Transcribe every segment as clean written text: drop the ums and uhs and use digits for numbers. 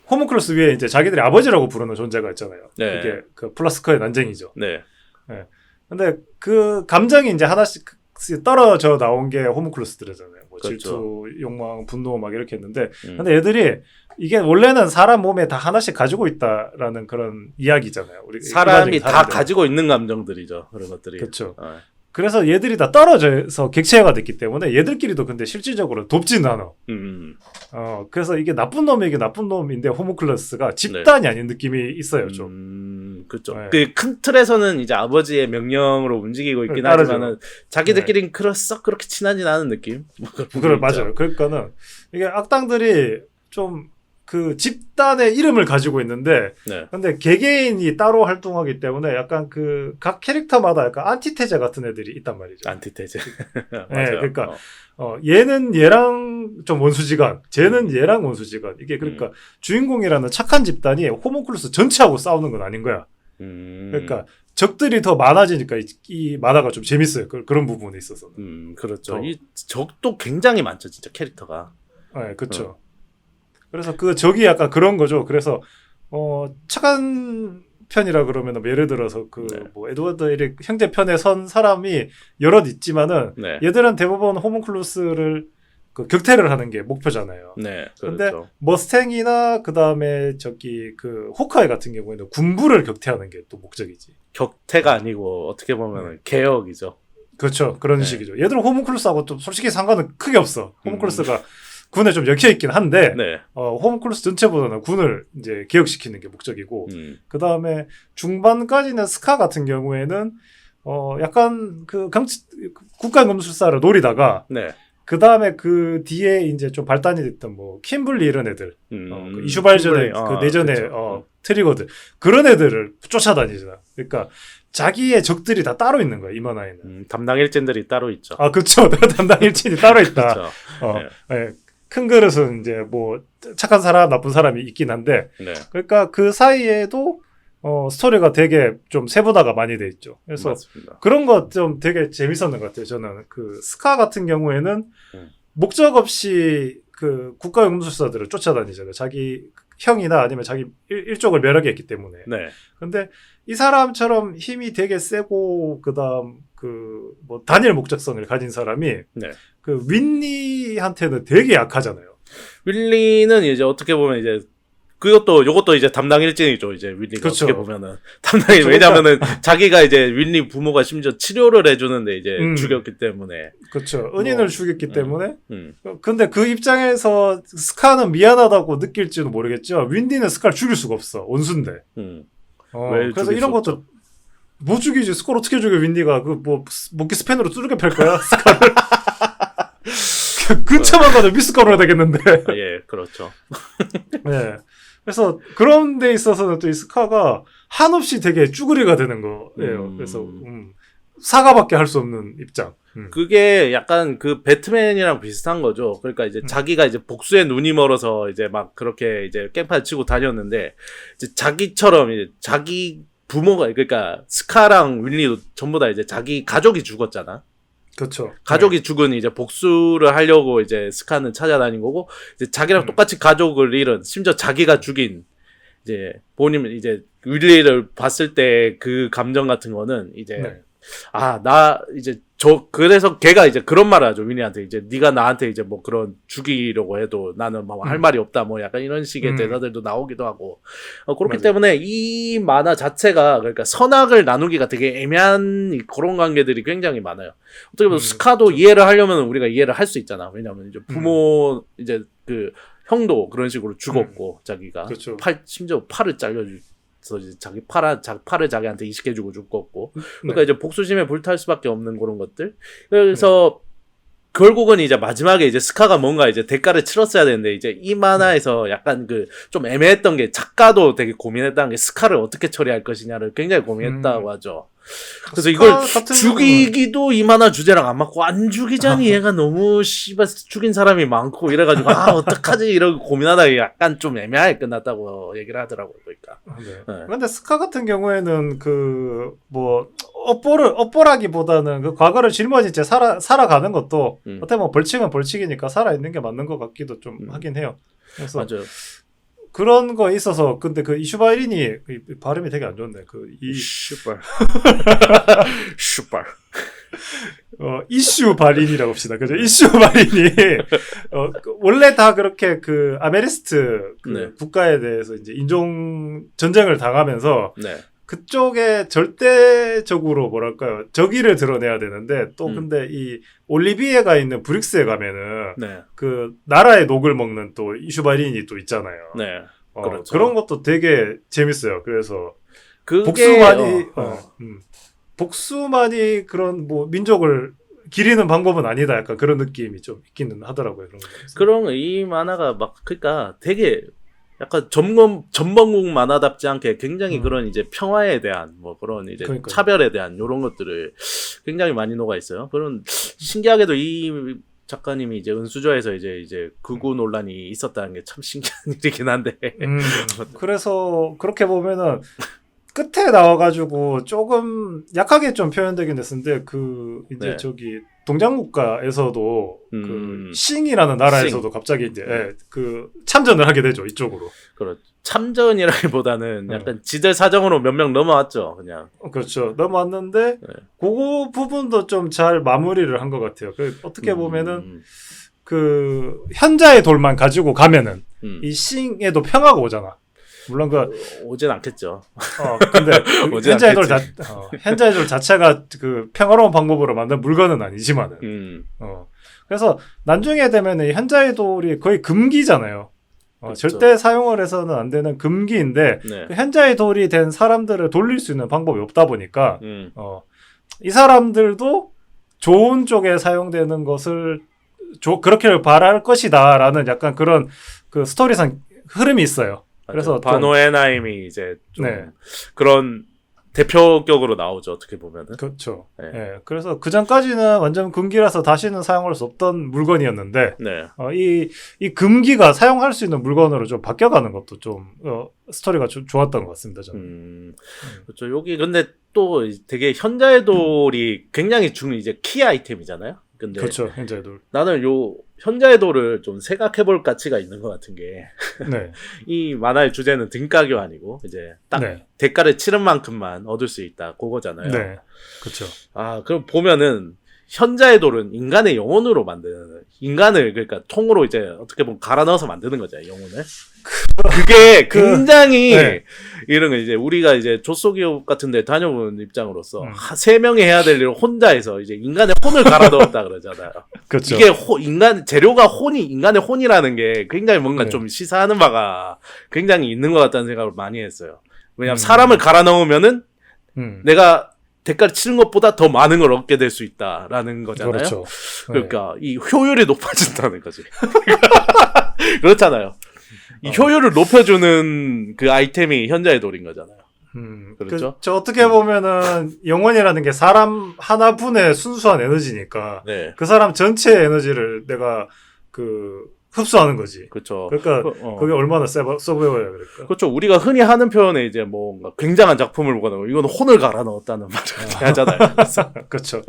호문클루스 위에 이제 자기들이 아버지라고 부르는 존재가 있잖아요. 네. 그게 그 플라스커의 난쟁이죠. 네. 네. 근데 그 감정이 이제 하나씩 떨어져 나온 게 호문클루스들이잖아요. 뭐 그렇죠. 질투, 욕망, 분노 막 이렇게 했는데 근데 얘들이 이게 원래는 사람 몸에 다 하나씩 가지고 있다라는 그런 이야기잖아요. 우리 사람이 다 가지고 있는 감정들이죠. 그런 것들이. 그렇죠. 그래서 얘들이 다 떨어져서 객체화가 됐기 때문에 얘들끼리도 근데 실질적으로 돕지는 않아. 그래서 이게 나쁜 놈에게 나쁜 놈인데 호문클루스가 집단이 네. 아닌 느낌이 있어요. 좀. 그렇죠. 네. 그 큰 틀에서는 이제 아버지의 명령으로 움직이고 있긴 하지만은 자기들끼리는 네. 썩 그렇게 친하진 않은 느낌. 그래 맞아요. 그러니까는 이게 악당들이 좀 그 집단의 이름을 가지고 있는데, 네. 근데 개개인이 따로 활동하기 때문에 약간 그 각 캐릭터마다 약간 안티테제 같은 애들이 있단 말이죠. 안티테제. 네, 그러니까 얘는 얘랑 좀 원수지간, 쟤는 얘랑 원수지간. 이게 그러니까 주인공이라는 착한 집단이 호문클루스 전체하고 싸우는 건 아닌 거야. 그러니까 적들이 더 많아지니까 이 만화가 좀 재밌어요. 그런 부분에 있어서. 그렇죠. 이 적도 굉장히 많죠, 진짜 캐릭터가. 네, 그렇죠. 그래서 그 적이 약간 그런 거죠. 그래서 착한 편이라 그러면 예를 들어서 그 뭐 에드워드 에릭 형제 편에 선 사람이 여럿 있지만은 네. 얘들은 대부분 호문클루스를 그 격퇴를 하는 게 목표잖아요. 네. 그런데 그렇죠. 머스탱이나 그다음에 저기 그 호크아이 같은 경우에는 군부를 격퇴하는 게 또 목적이지. 격퇴가 아니고 어떻게 보면 개혁이죠. 그렇죠. 그런 식이죠. 얘들은 호문클루스하고 좀 솔직히 상관은 크게 없어. 호문클루스가 군에 좀 엮여 있긴 한데 네. 호문클루스 전체보다는 군을 이제 개혁시키는 게 목적이고 그 다음에 중반까지는 스카 같은 경우에는 약간 그 국가검술사를 노리다가 네. 그 다음에 그뒤에 이제 좀 발단이 됐던 뭐 킴블리 이런 애들 그 이슈발전에 그 내전에 트리거들 그런 애들을 쫓아다니잖아. 그러니까 자기의 적들이 다 따로 있는 거야 이 만화에는. 담당 일진들이 따로 있죠. 아 그렇죠. 담당 일진이 따로 있다. 그렇죠. 네. 큰 그릇은 이제 뭐 착한 사람 나쁜 사람이 있긴 한데 네. 그러니까 그 사이에도 스토리가 되게 좀 세분화가 많이 돼 있죠. 그래서 맞습니다. 그런 거 좀 되게 재밌었는 것 같아요. 저는 그 스카 같은 경우에는 목적 없이 그 국가연구술사들을 쫓아다니잖아요. 자기 형이나 아니면 자기 일족을 멸하게 했기 때문에. 네. 근데 이 사람처럼 힘이 되게 세고 그다음 그 뭐 단일 목적성을 가진 사람이 네. 그 윈니한테는 되게 약하잖아요. 윈리는 이제 어떻게 보면 이제 요것도 이제 담당 일진이죠. 이제 윈리가 그렇죠. 어떻게 보면은 담당이 왜냐면은 자기가 이제 윈리 부모가 심지어 치료를 해주는데 이제 죽였기 때문에. 그렇죠. 은인을 죽였기 때문에. 근데 그 입장에서 스카는 미안하다고 느낄지도 모르겠지만 윈리는 스카를 죽일 수가 없어. 원수인데. 그래서 이런 것도 못 죽이지. 스카를 어떻게 죽여 윈리가 그 뭐 목기 스팬으로 뚜르게 팰 거야 스카를. 근처만 가도 미스가루가 되겠는데. 예, 그렇죠. 네. 그래서 그런 데 있어서는 또 이 스카가 한없이 되게 쭈그리가 되는 거예요. 그래서 사과밖에 할 수 없는 입장. 그게 약간 그 배트맨이랑 비슷한 거죠. 그러니까 이제 자기가 이제 복수의 눈이 멀어서 이제 막 그렇게 이제 깽판 치고 다녔는데 이제 자기처럼 이제 자기 부모가 그러니까 스카랑 윈리도 전부 다 이제 자기 가족이 죽었잖아. 그렇죠. 가족이 죽은 이제 복수를 하려고 이제 스카는 찾아다닌 거고 이제 자기랑 똑같이 가족을 잃은 심지어 자기가 죽인 이제 본인 이제 윌리를 봤을 때 그 감정 같은 거는 이제 나 이제 그래서 걔가 이제 그런 말을 하죠. 윈리한테 이제 네가 나한테 이제 뭐 그런 죽이려고 해도 나는 뭐 할 말이 없다 뭐 약간 이런 식의 대사들도 나오기도 하고 그렇기 때문에 이 만화 자체가 그러니까 선악을 나누기가 되게 애매한 그런 관계들이 굉장히 많아요. 어떻게 보면 스카도 이해를 하려면 우리가 이해를 할 수 있잖아. 왜냐하면 이제 부모 이제 그 형도 그런 식으로 죽었고 자기가 그렇죠. 심지어 팔을 잘려주. 이제 자기 팔을 자기한테 이식해주고 죽었고, 그러니까 이제 복수심에 불탈 수밖에 없는 그런 것들. 그래서 결국은 이제 마지막에 이제 스카가 뭔가 이제 대가를 치렀어야 되는데 이제 이 만화에서 약간 그 좀 애매했던 게 작가도 되게 고민했다는 게 스카를 어떻게 처리할 것이냐를 굉장히 고민했다고 하죠. 그래서 이걸 죽이기도 이 만화 주제랑 안 맞고 안 죽이자니 얘가 너무 씨발 죽인 사람이 많고 이래가지고 어떡하지 이러고 고민하다가 약간 좀 애매하게 끝났다고 얘기를 하더라고요. 그러니까. 네. 근데 스카 같은 경우에는 그 뭐 업보라기보다는 그 과거를 짊어진 채 살아가는 것도 어떻게 보면 벌칙은 벌칙이니까 살아있는 게 맞는 것 같기도 좀 하긴 해요. 그래서 맞아요. 그런 거에 있어서 근데 그 이슈바린이 발음이 되게 안 좋네. 슈발. 이슈 발인이라고 합시다. 그죠? 이슈 발인이 원래 다 그렇게 그 아메리스트 그 네. 국가에 대해서 이제 인종 전쟁을 당하면서 네. 그쪽에 절대적으로 뭐랄까요 적의를 드러내야 되는데 또 근데 이 올리비에가 있는 브릭스에 가면은 네. 그 나라의 녹을 먹는 또 이슈바린이 또 있잖아요. 네. 그렇죠. 그런 것도 되게 재밌어요. 그래서 그게 복수만이 복수만이 그런 뭐 민족을 기리는 방법은 아니다. 약간 그런 느낌이 좀 있기는 하더라고요. 그런 거. 그런 이 만화가 막 그러니까 되게 약간 전범국 만화답지 않게 굉장히 그런 이제 평화에 대한 뭐 그런 이제 그러니까요. 차별에 대한 이런 것들을 굉장히 많이 녹아 있어요. 그런 신기하게도 이 작가님이 이제 은수저에서 이제 극우 논란이 있었다는 게 참 신기한 일이긴 한데. 그래서 그렇게 보면은 끝에 나와가지고 조금 약하게 좀 표현되긴 했는데 그 이제 네. 저기 동장국가에서도 그 싱이라는 나라에서도 싱. 갑자기 이제 그 참전을 하게 되죠 이쪽으로. 그렇죠. 참전이라기보다는 약간 지들 사정으로 몇 명 넘어왔죠, 그냥. 그렇죠. 넘어왔는데 그 부분도 좀 잘 마무리를 한 것 같아요. 어떻게 보면은 그 현자의 돌만 가지고 가면은 이 싱에도 평화가 오잖아. 물론 오진 않겠죠. 근데 오진 현자의 돌 않겠지. 현자의 돌 자체가 그 평화로운 방법으로 만든 물건은 아니지만은. 그래서 나중에 되면은 이 현자의 돌이 거의 금기잖아요. 그렇죠. 절대 사용을 해서는 안 되는 금기인데 네. 그 현자의 돌이 된 사람들을 돌릴 수 있는 방법이 없다 보니까 이 사람들도 좋은 쪽에 사용되는 것을 그렇게 바랄 것이다라는 약간 그런 그 스토리상 흐름이 있어요. 그래서 바노에나임이 이제 좀 네. 그런 대표격으로 나오죠, 어떻게 보면은. 그렇죠. 네. 예, 그래서 그 전까지는 완전 금기라서 다시는 사용할 수 없던 물건이었는데 네. 이 금기가 사용할 수 있는 물건으로 좀 바뀌어가는 것도 좀 스토리가 좋았던 것 같습니다. 저는. 그렇죠. 여기 근데 또 되게 현자의 돌이 굉장히 이제 키 아이템이잖아요. 근데 그렇죠. 현자의 돌. 나는 요 현자의 돌을 좀 생각해볼 가치가 있는 것 같은 게 네. 이 만화의 주제는 등가 교환이고 이제 딱 네. 대가를 치른 만큼만 얻을 수 있다 그거잖아요. 네. 그렇죠. 아 그럼 보면은 현자의 돌은 인간의 영혼으로 만드는 인간을 그러니까 통으로 이제 어떻게 보면 갈아 넣어서 만드는 거죠 영혼을. 그게 굉장히 네. 이런 거 이제 우리가 이제 조소기업 같은데 다녀본 입장으로서 3명이 해야 될 일을 혼자 해서 이제 인간의 혼을 갈아 넣었다 그러잖아요. 그렇죠. 이게 인간 재료가 인간의 혼이라는 게 굉장히 뭔가 네. 좀 시사하는 바가 굉장히 있는 것 같다는 생각을 많이 했어요. 왜냐하면 사람을 갈아 넣으면은 내가 대가를 치는 것보다 더 많은 걸 얻게 될 수 있다라는 거잖아요. 그렇죠. 그러니까 이 효율이 높아진다는 거지. 그렇잖아요. 이 효율을 높여주는 그 아이템이 현자의 돌인 거잖아요. 그렇죠. 저 어떻게 보면은 영혼이라는 게 사람 하나분의 순수한 에너지니까 네. 그 사람 전체의 에너지를 내가 흡수하는 거지. 그렇죠. 그러니까 그게 얼마나 써보여야 그럴까. 그렇죠. 우리가 흔히 하는 표현에 이제 뭔가 굉장한 작품을 보거나 이거는 혼을 갈아 넣었다는 말을 하잖아요. 그렇죠.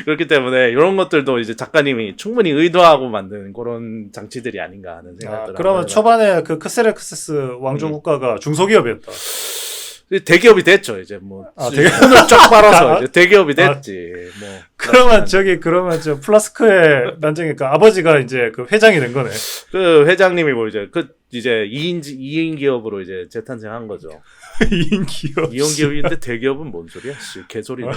그렇기 때문에 이런 것들도 이제 작가님이 충분히 의도하고 만든 그런 장치들이 아닌가 하는 생각들. 그러면 초반에 그 크세레크세스 왕조 국가가 중소기업이었다. 대기업이 됐죠. 이제 뭐 되게 손을 쫙 빨아서 이제 대기업이 됐지. 뭐 그러면 그러면 저 플라스크의 난쟁이 그 아버지가 이제 그 회장이 된 거네. 그 회장님이 뭐 이제 2인 기업으로 이제 재탄생한 거죠. 2인 기업. 2인 기업인데 대기업은 뭔 소리야? 개소리네.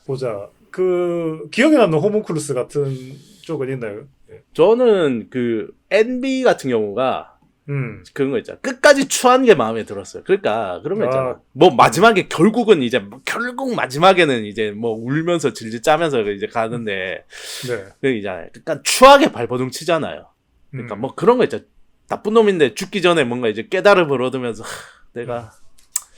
보자. 그 기억에 남는 호문클루스 같은 쪽은 있나요? 저는 그 NB 같은 경우가 그런 거 있잖아. 끝까지 추한 게 마음에 들었어요. 그러니까 그런 거 있잖아. 뭐 마지막에 결국 마지막에는 이제 뭐 울면서 질질 짜면서 이제 가는데 그 있잖아요. 그러니까 추하게 발버둥 치잖아요. 그러니까 뭐 그런 거 있잖아. 나쁜 놈인데 죽기 전에 뭔가 이제 깨달음을 얻으면서 내가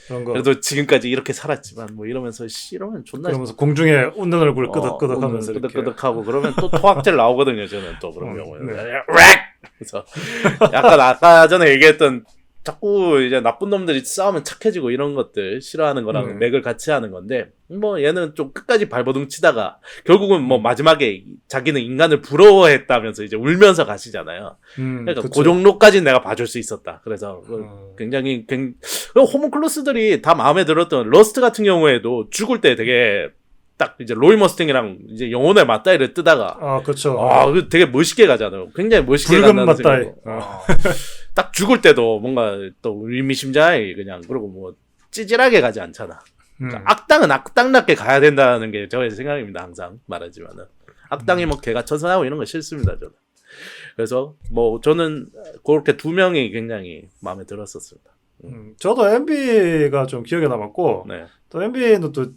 그래도 지금까지 이렇게 살았지만 뭐 이러면서 이러면 존나 그러면서 공중에 웃는 얼굴 끄덕끄덕하면서 끄덕끄덕하고 그러면 또 토악질 나오거든요. 저는 또 그런 경우에 그래서 약간 아까 전에 얘기했던 자꾸 이제 나쁜 놈들이 싸우면 착해지고 이런 것들 싫어하는 거랑 맥을 같이 하는 건데 뭐 얘는 좀 끝까지 발버둥 치다가 결국은 뭐 마지막에 자기는 인간을 부러워했다면서 이제 울면서 가시잖아요. 그러니까 그쵸. 그 정도까지 내가 봐줄 수 있었다. 그래서 굉장히 호문클루스들이 다 마음에 들었던 러스트 같은 경우에도 죽을 때 되게 딱 이제 로이 머스탱이랑 이제 영혼의 맞다이를 뜨다가 그쵸. 그 되게 멋있게 가잖아요. 굉장히 멋있게 붉은 간다는 맞다이. 생각으로. 딱 죽을 때도 뭔가 또 의미심장하게 그냥 그리고 뭐 찌질하게 가지 않잖아. 그러니까 악당은 악당답게 가야 된다는 게 저의 생각입니다. 항상 말하지만은 악당이 뭐 개가 천선하고 이런 거 싫습니다. 저는. 그래서 뭐 저는 그렇게 두 명이 굉장히 마음에 들었었습니다. 저도 MB가 좀 기억에 남았고 네. 또 MB는 또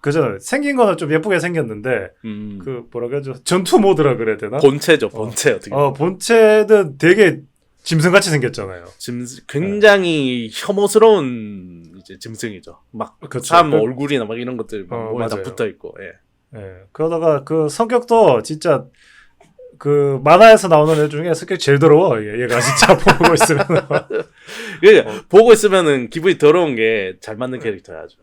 그잖아요. 생긴 거는 좀 예쁘게 생겼는데 그 뭐라 그러죠? 전투 모드라 그래야 되나? 본체죠. 본체 어떻게? 본체는 되게 짐승같이 생겼잖아요. 굉장히 혐오스러운 이제 짐승이죠. 막 그쵸. 사람 얼굴이나 막 이런 것들 막 몸에 다 맞아요. 붙어 있고. 예. 예. 그러다가 그 성격도 진짜 그 만화에서 나오는 애 중에 성격 제일 더러워. 얘가 진짜 보고 있으면. 보고 있으면은 기분이 더러운 게 잘 맞는 캐릭터야 아주.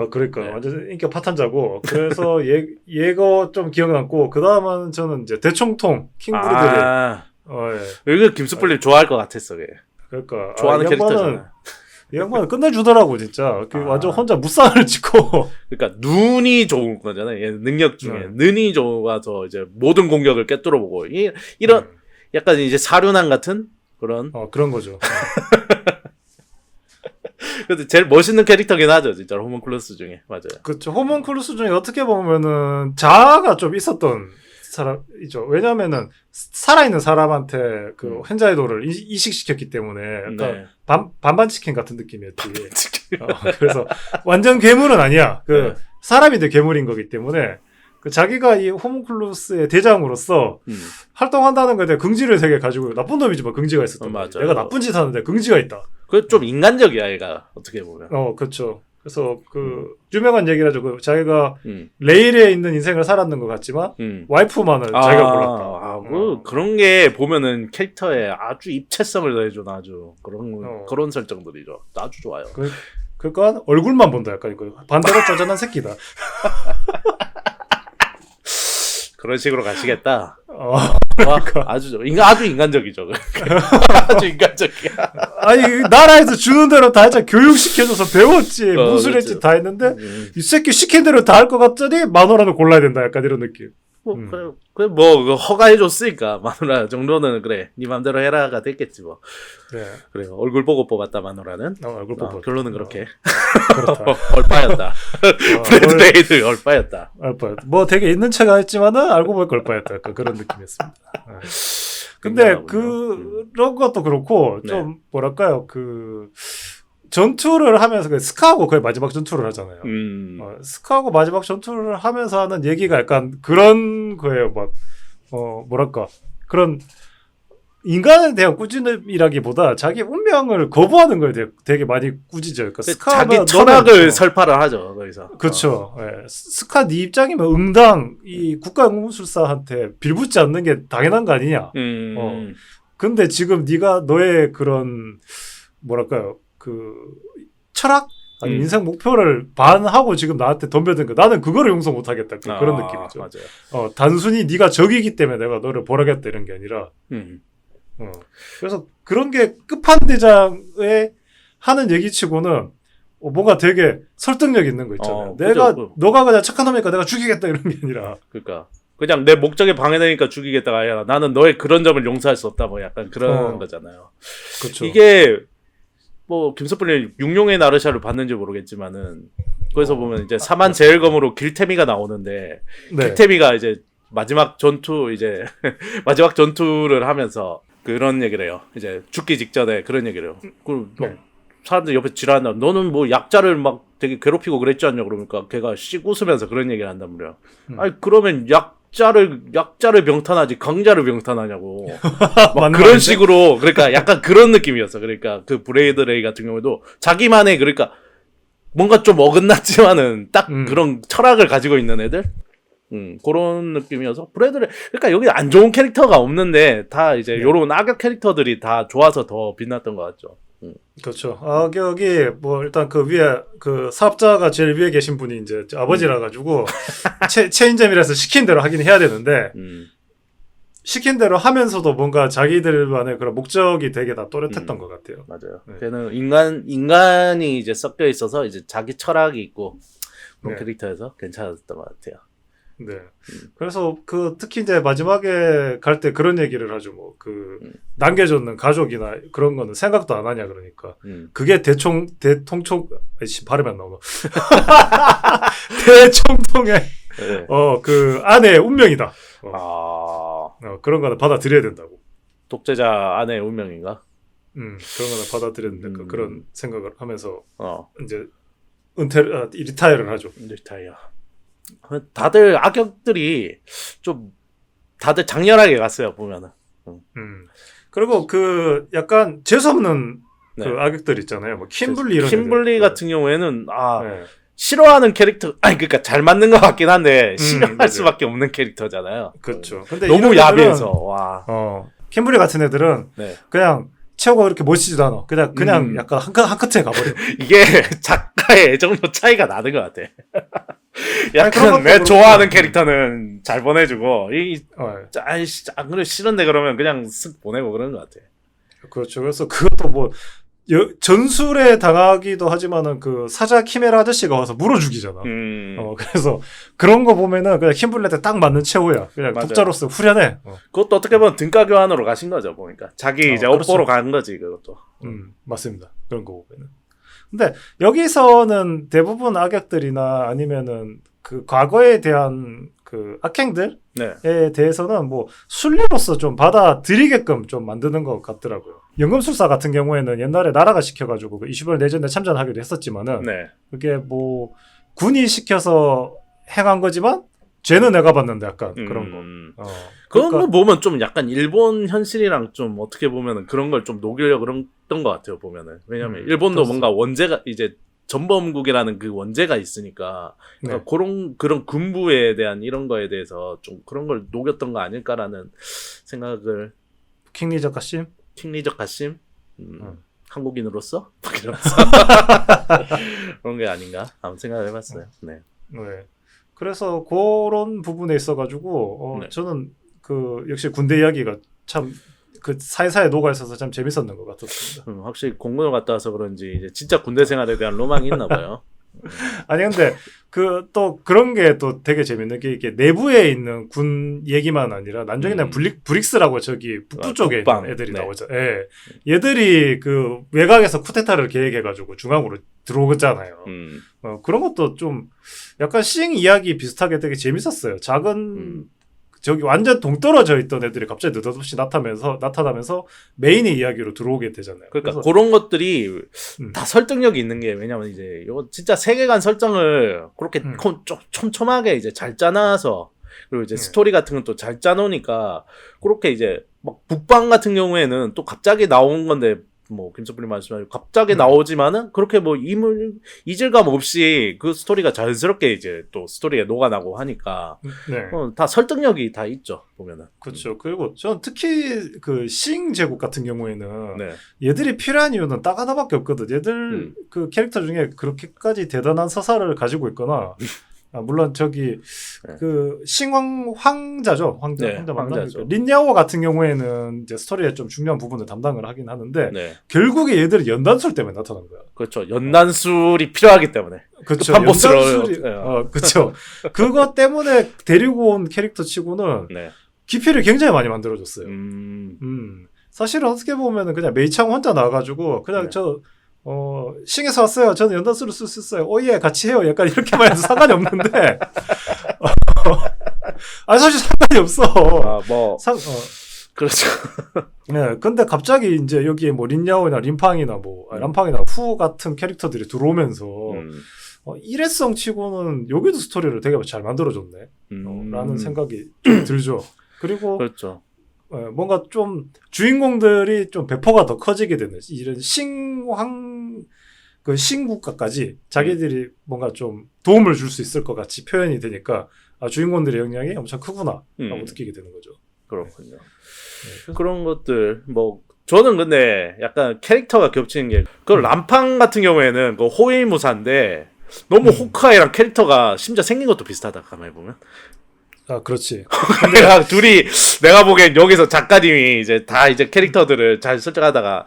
그러니까 네. 완전 인격 파탄자고. 그래서 얘가 좀 기억 남고 그 다음은 저는 이제 대총통 킹브루들이. 예. 이거 김수풀님 좋아할 것 같았어. 걔. 그러니까 좋아하는 이 캐릭터잖아. 이 양반은 끝내주더라고 진짜. 완전 혼자 무쌍을 찍고. 그러니까 눈이 좋은 거잖아요. 얘 능력 중에 네. 눈이 좋아서 이제 모든 공격을 꿰뚫어 보고 이런 약간 이제 사륜한 같은 그런. 그런 거죠. 근데 제일 멋있는 캐릭터긴 하죠, 진짜 호문클루스 중에. 맞아요. 그렇죠. 호문클루스 중에 어떻게 보면은 자아가 좀 있었던 사람이죠. 왜냐하면은 살아있는 사람한테 그 hen자이도를 이식시켰기 때문에 약간 네. 반반 치킨 같은 느낌이었지. 그래서 완전 괴물은 아니야. 네. 사람이 돼 괴물인 거기 때문에 그 자기가 이 호문클루스의 대장으로서 활동한다는 거에 대해 긍지를 되게 가지고 나쁜 놈이지만 긍지가 있었던 거야. 맞아요. 내가 나쁜 짓 하는데 긍지가 있다. 그 좀 인간적이야, 얘가 어떻게 보면. 그렇죠. 그래서 그 유명한 얘기라죠. 그 자기가 음. 레일에 있는 인생을 살았는 것 같지만 와이프만을 자기가 골랐다. 그런 게 보면은 캐릭터에 아주 입체성을 더해줘, 아주 그런 설정들이죠. 아주 좋아요. 그러니까 얼굴만 본다. 약간 그 반대로 짜잔한 새끼다. 그런 식으로 가시겠다. 그러니까. 아주 인간적이죠. 아주 인간적이야. 아니 나라에서 주는 대로 다 했잖아. 교육시켜줘서 배웠지. 무술했지 그렇죠. 다 했는데 이 새끼 시킨 대로 다 할 것 같더니 마누라는 골라야 된다. 약간 이런 느낌. 그래 뭐 허가해줬으니까 마누라 정도는 그래 네 맘대로 해라가 됐겠지 뭐. 네. 그래요. 얼굴 보고 뽑았다 마누라는. 얼굴 보고. 결론은 그렇게. 그렇다. 얼빠였다. 브래드 베이드 얼빠였다. 뭐 되게 있는 체가 했지만은 알고 보니까 얼빠였다. 약간 그런 느낌이었습니다. 근데 그런 것도 그렇고 좀 뭐랄까요 그 전투를 하면서 스카하고 거의 마지막 전투를 하잖아요. 스카하고 마지막 전투를 하면서 하는 얘기가 약간 그런 거예요. 막 뭐랄까 그런 인간에 대한 꾸짖음이라기보다 자기 운명을 거부하는 거에 되게 많이 꾸짖어요. 그러니까 자기 철학을 설파를 하죠. 거기서. 그렇죠. 스카 네 입장이면 응당 이 국가연구술사한테 빌붙지 않는 게 당연한 거 아니냐. 근데 지금 네가 너의 그런 뭐랄까요 그 철학 아니 인생 목표를 반하고 지금 나한테 덤벼든 거 나는 그거를 용서 못하겠다. 그런 느낌이죠. 맞아요. 단순히 네가 적이기 때문에 내가 너를 벌하겠다 이런 게 아니라. 그래서 그런 게 끝판대장에 하는 얘기치고는 뭔가 되게 설득력 있는 거 있잖아요. 너가 그냥 착한 놈이니까 내가 죽이겠다 이런 게 아니라. 그러니까 그냥 내 목적에 방해되니까 죽이겠다가 아니라 나는 너의 그런 점을 용서할 수 없다 뭐 약간 그런 거잖아요. 그렇죠. 이게 뭐 김석불이 육룡의 나르샤를 봤는지 모르겠지만은 거기서 보면 이제 사만 제일검으로 길태미가 나오는데 길태미가 이제 마지막 전투를 하면서 그런 얘기를 해요. 이제 죽기 직전에 그런 얘기를 해요. 사람들 옆에 지랄한다. 너는 뭐 약자를 막 되게 괴롭히고 그랬지 않냐 그러니까 걔가 씩 웃으면서 그런 얘기를 한단 말이야. 아니 그러면 약자를 병탄하지 강자를 병탄하냐고. 막 그런 식으로 그러니까 약간 그런 느낌이었어. 그러니까 그 브레이드 레이 같은 경우에도 자기만의 그러니까 뭔가 좀 어긋났지만은 딱 그런 철학을 가지고 있는 애들 그런 느낌이어서 브래들리 그러니까 여기 안 좋은 캐릭터가 없는데 다 이제 네. 요런 악역 캐릭터들이 다 좋아서 더 빛났던 것 같죠. 그렇죠. 악역이 뭐 일단 그 위에 그 사업자가 제일 위에 계신 분이 이제 아버지라 가지고 체인점이라서 시킨 대로 하긴 해야 되는데 시킨 대로 하면서도 뭔가 자기들만의 그런 목적이 되게 다 또렷했던 것 같아요. 맞아요. 네. 걔는 인간이 이제 섞여 있어서 이제 자기 철학이 있고 그런 네. 캐릭터여서 괜찮았던 것 같아요. 네. 그래서 그 특히 이제 마지막에 갈 때 그런 얘기를 하죠. 뭐 그 남겨줬는 가족이나 그런 거는 생각도 안 하냐 그러니까 그게 대통총 발음이 안 나오나 대총통의 네. 그 아내의 운명이다. 그런 거는 받아들여야 된다고. 독재자 아내의 운명인가? 그런 거는 받아들여야 된다. 그런 생각을 하면서 이제 리타이어를 하죠. 리타이어. 다들 악역들이 좀 다들 장렬하게 갔어요 보면은. 그리고 그 약간 재수없는 네. 그 악역들 있잖아요. 뭐 킴블리 이런 킴블리 애들. 같은 경우에는 네. 싫어하는 캐릭터 그러니까 잘 맞는 것 같긴 한데 싫어할 맞아요. 수밖에 없는 캐릭터잖아요. 그렇죠. 근데 너무 이런 애들은, 야비해서 와. 킴블리 같은 애들은 네. 그냥 최고가 그렇게 멋지지도 않아. 그냥 약간 한 끝에 가버려. 이게 작가의 애정도 차이가 나는 것 같아. 그런 약간 것도 내 그렇고. 좋아하는 캐릭터는 잘 보내주고 네. 안 그래 싫은데 그러면 그냥 쓱 보내고 그러는 것 같아. 그렇죠. 그래서 그것도 뭐 전술에 당하기도 하지만은 그 사자 키메라 아저씨가 와서 물어 죽이잖아. 그래서 그런 거 보면은 그냥 킴블리한테 딱 맞는 최후야. 그냥 맞아요. 독자로서 후련해. 그것도 어떻게 보면 등가 교환으로 가신 거죠 보니까 자기 이제 그렇죠. 업보로 간 거지 그것도. 맞습니다. 그런 거 보면은. 근데 여기서는 대부분 악역들이나 아니면은 그 과거에 대한 그 악행들에 네. 대해서는 뭐 순리로서 좀 받아들이게끔 좀 만드는 것 같더라고요. 연금술사 같은 경우에는 옛날에 나라가 시켜가지고 그 20월 내전에 참전하기도 했었지만은 네. 그게 뭐 군이 시켜서 행한 거지만 죄는 내가 받는데 약간 그런 거. 그런 그러니까, 거 보면 좀 약간 일본 현실이랑 좀 어떻게 보면은 그런 걸 좀 녹이려고 그랬던 것 같아요 보면은. 왜냐면 일본도 그렇습니다. 뭔가 원제가 이제 전범국이라는 그 원제가 있으니까 그러니까 그런 군부에 대한 이런 거에 대해서 좀 그런 걸 녹였던 거 아닐까라는 생각을. 킹리적 가심? 킹리적 가심? 한국인으로서? 이러면서 그런 게 아닌가? 한번 생각을 해봤어요. 네. 네. 그래서 그런 부분에 있어가지고 네. 저는 그 역시 군대 이야기가 참 그 사이사이에 녹아 있어서 참 재밌었는 것 같았습니다. 확실히 공군을 갔다 와서 그런지 이제 진짜 군대 생활에 대한 로망이 있나 봐요. 아니 근데 그 또 그런 게 또 되게 재밌는 게 이게 내부에 있는 군 얘기만 아니라 나중에는 브릭스라고 저기 북부 쪽에 북방. 있는 애들이 네. 나오죠. 예. 얘들이 그 외곽에서 쿠데타를 계획해가지고 중앙으로 들어오잖아요. 그런 것도 좀 약간 싱 이야기 비슷하게 되게 재밌었어요. 작은 저기 완전 동떨어져 있던 애들이 갑자기 느닷없이 나타나면서 메인의 이야기로 들어오게 되잖아요. 그러니까 그래서 그런 것들이 다 설득력이 있는 게 왜냐면 이제 이거 진짜 세계관 설정을 그렇게 촘촘하게 이제 잘 짜놔서 그리고 이제 스토리 같은 건 또 잘 짜놓으니까 그렇게 이제 막 북방 같은 경우에는 또 갑자기 나온 건데 뭐 김석빈이 말씀하신 갑자기 나오지만은 그렇게 뭐 이질감 없이 그 스토리가 자연스럽게 이제 또 스토리에 녹아나고 하니까 다 설득력이 다 있죠 보면은. 그렇죠. 그리고 저는 특히 그 싱 제국 같은 경우에는 네. 얘들이 필요한 이유는 딱 하나밖에 없거든. 얘들 그 캐릭터 중에 그렇게까지 대단한 서사를 가지고 있거나 물론 저기 그 싱왕 황자죠. 황자 황자죠. 린야오 같은 경우에는 이제 스토리에 좀 중요한 부분을 담당을 하긴 하는데 네. 결국에 얘들은 연단술 때문에 나타난 거야. 그렇죠. 연단술이 필요하기 때문에. 그렇죠. 연단술이 그렇죠. 그것 때문에 데리고 온 캐릭터 치고는 기피를 굉장히 많이 만들어줬어요. 사실은 어떻게 보면은 그냥 메이창 혼자 나와가지고 그냥 싱에서 왔어요. 저는 연단술을 쓸 수 있어요. 오예, 같이 해요. 약간 이렇게만 해도 상관이 없는데. 아니, 사실 상관이 없어. 그렇죠. 네, 근데 갑자기 이제 여기에 뭐 린야오나 린팡이나 란팡이나 후 같은 캐릭터들이 들어오면서 일회성 치고는 여기도 스토리를 되게 잘 만들어줬네. 라는 생각이 좀 들죠. 그리고 그렇죠. 뭔가 좀 주인공들이 좀 배포가 더 커지게 되는 이런 그 신국가까지 자기들이 뭔가 좀 도움을 줄 수 있을 것 같이 표현이 되니까 주인공들의 영향이 엄청 크구나 라고 음. 느끼게 되는 거죠. 그렇군요. 네, 그런 것들 뭐 저는 근데 약간 캐릭터가 겹치는 게 그 람팡 같은 경우에는 그 호위무사인데 너무 호크아이랑 캐릭터가 심지어 생긴 것도 비슷하다 가만히 보면. 그렇지. 내가 보기엔 여기서 작가님이 이제 다 이제 캐릭터들을 잘 설정하다가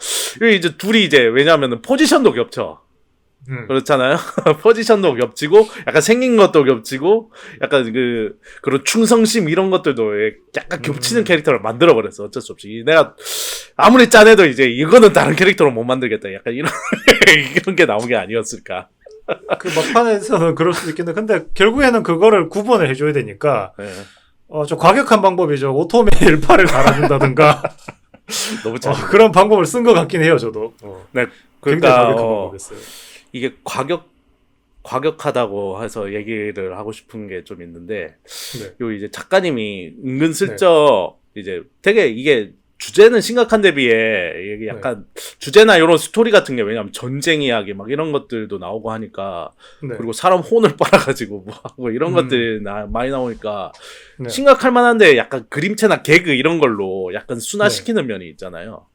이제 둘이 이제 왜냐하면은 포지션도 겹쳐. 그렇잖아요. 포지션도 겹치고 약간 생긴 것도 겹치고 약간 그런 충성심 이런 것들도 약간 겹치는 캐릭터를 만들어 버렸어. 어쩔 수 없이 내가 아무리 짜내도 이제 이거는 다른 캐릭터로 못 만들겠다. 약간 이런 게 나온 게 아니었을까. 그 막판에서는 그럴 수도 있겠는데 근데 결국에는 그거를 구분을 해줘야 되니까 네. 좀 과격한 방법이죠. 오토메일 팔을 달아준다든가 너무 잘. 그런 방법을 쓴 것 같긴 해요. 저도. 네. 굉장히 그러니까 과격한 방법이었어요. 이게 과격하다고 해서 얘기를 하고 싶은 게 좀 있는데, 네. 요 이제 작가님이 은근슬쩍 이제 되게 이게 주제는 심각한데 비해 이게 약간 주제나 이런 스토리 같은 게 왜냐면 전쟁 이야기 막 이런 것들도 나오고 하니까 네. 그리고 사람 혼을 빨아가지고 뭐 하고 이런 것들 많이 나오니까 네. 심각할 만한데 약간 그림체나 개그 이런 걸로 약간 순화시키는 면이 있잖아요.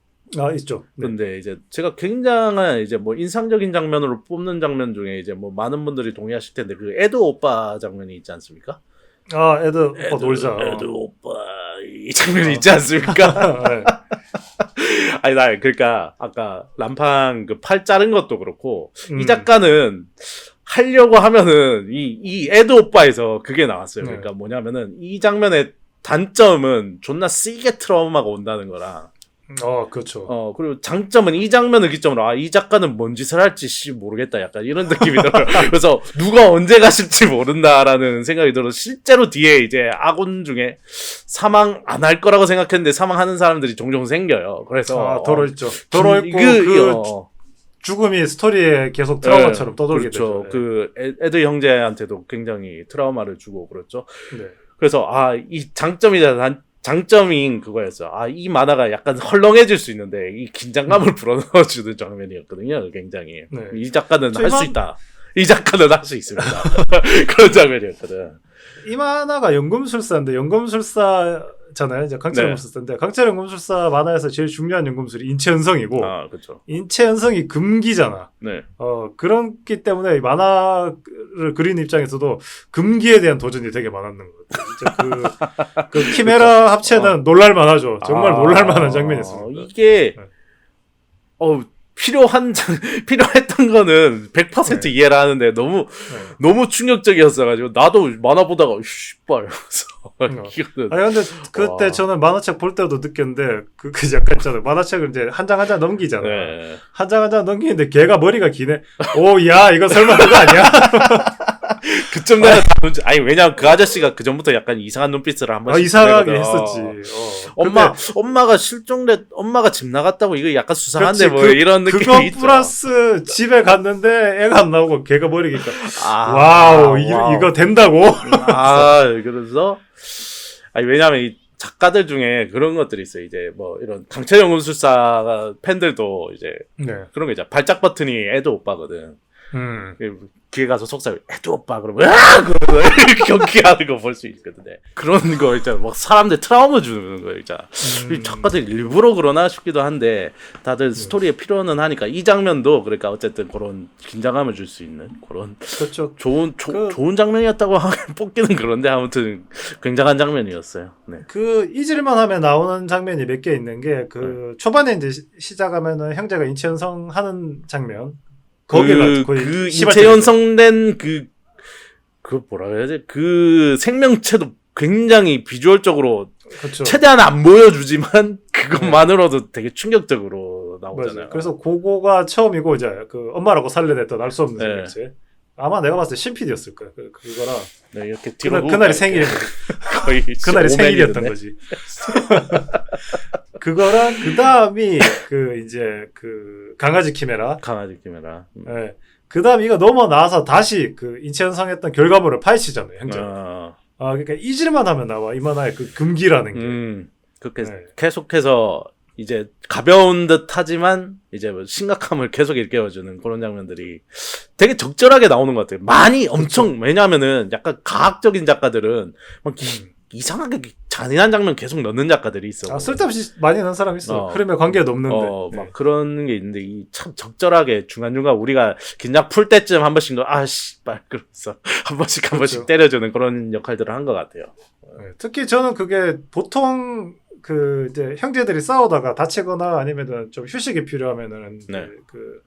있죠. 네. 근데 이제 제가 굉장한 이제 뭐 인상적인 장면으로 뽑는 장면 중에 이제 뭐 많은 분들이 동의하실 텐데 그 에드 오빠 장면이 있지 않습니까? 에드 오빠 놀자. 에드 오빠 이 장면이 있지 않습니까? 네. 아니 나 그러니까 아까 람팡 그 팔 자른 것도 그렇고 이 음. 작가는 하려고 하면은 이 에드 오빠에서 그게 나왔어요. 네. 그러니까 뭐냐면은 이 장면의 단점은 존나 세게 트라우마가 온다는 거랑 그렇죠. 그리고 장점은 이 장면을 기점으로 이 작가는 뭔 짓을 할지 모르겠다. 약간 이런 느낌이 들어요. 그래서 누가 언제 가실지 모른다라는 생각이 들어서 실제로 뒤에 이제 아군 중에 사망 안 할 거라고 생각했는데 사망하는 사람들이 종종 생겨요. 그래서 도로 있죠. 도로 있고 죽음이 스토리에 계속 트라우마처럼 떠돌게 그렇죠. 되죠. 그 애들 형제한테도 굉장히 트라우마를 주고 그렇죠. 네. 그래서 이 장점인 그거였어. 이 만화가 약간 헐렁해질 수 있는데 이 긴장감을 불어넣어주는 장면이었거든요. 굉장히. 네. 이 작가는 할 수 있다. 이 작가는 할 수 있습니다. 그런 장면이었거든. 이 만화가 연금술사인데 연금술사잖아요. 이제 강철 네. 연금술사인데 강철 연금술사 만화에서 제일 중요한 연금술이 인체현성이고 그렇죠. 인체현성이 금기잖아. 네. 그렇기 때문에 이 만화를 그리는 입장에서도 금기에 대한 도전이 되게 많았는 것 같아요. 진짜 그 키메라 합체는 놀랄만하죠. 정말 놀랄만한 장면이었습니다. 이게 네. 필요했던 거는 100% 이해를 하는데 너무 충격적이었어가지고 나도 만화 보다가 씨발 이거는 근데 그때 저는 만화책 볼 때도 느꼈는데 그 약간 있잖아요. 만화책을 이제 한 장 한 장 넘기잖아. 네. 한 장 한 장 넘기는데 걔가 머리가 기네. 야 이거 설마 그거 아니야? 그쯤 되면 왜냐면 그 아저씨가 그 전부터 약간 이상한 눈빛을 한 번씩 이상하게 했었지. 엄마가 엄마가 집 나갔다고 이거 약간 수상한데 그렇지, 뭐 이런 느낌이 그거 있죠. 플러스 집에 갔는데 애가 안 나오고 걔가 머리니까 와우. 이거 된다고? 그래서 왜냐면 이 작가들 중에 그런 것들이 있어요. 이제 뭐 이런 강철 연금술사 팬들도 이제 그런 거 있잖아. 발작 버튼이 에드 오빠거든. 귀에 가서 속삭여 에드 오빠 그러면 그러면서 경기하는 거 볼 수 있거든요. 그런 거 있잖아. 막 사람들 트라우마 주는 거 있잖아. 이 작가들 일부러 그러나 싶기도 한데 다들 스토리에 필요는 하니까 이 장면도 그러니까 어쨌든 그런 긴장감을 줄 수 있는 그런 그렇죠. 좋은 장면이었다고 뽑기는 그런데 아무튼 굉장한 장면이었어요. 네. 잊을만 하면 나오는 장면이 몇 개 있는 게 초반에 이제 시작하면은 형제가 인체현성 하는 장면. 거기가 거의 그 인체현성된 뭐라 해야지? 그 생명체도 굉장히 비주얼적으로 그렇죠. 최대한 안 보여주지만 그것만으로도 되게 충격적으로 나오잖아요. 맞아요. 그래서 그거가 처음이고 이제 엄마라고 살려냈던 알 수 없는 생명체. 아마 내가 봤을 때 신PD였을 거야. 그거랑 네, 이렇게 뒤로 그날이 생일 거의 그날이 생일이었던 거지. 그거랑 그 다음이 이제 강아지 키메라. 네. 그 다음 이거 넘어 나와서 다시 인체현상했던 결과물을 파헤치잖아요, 형제. 그러니까 잊을만 하면 나와 이 만화의 금기라는 게. 그렇게 계속해서 이제 가벼운 듯하지만 이제 뭐 심각함을 계속 일깨워주는 그런 장면들이 되게 적절하게 나오는 것 같아요. 많이 엄청 왜냐하면은 약간 과학적인 작가들은 막 이상하게 잔인한 장면 계속 넣는 작가들이 있어. 쓸데없이 많이 넣는 사람 있어. 흐름에 관계가 없는데. 막 그런 게 있는데 이 참 적절하게 중간중간 우리가 긴장 풀 때쯤 한 번씩 씨발 그러면서 한 번씩 때려주는 그런 역할들을 한 것 같아요. 특히 저는 그게 보통 그 이제 형제들이 싸우다가 다치거나 아니면은 좀 휴식이 필요하면은 그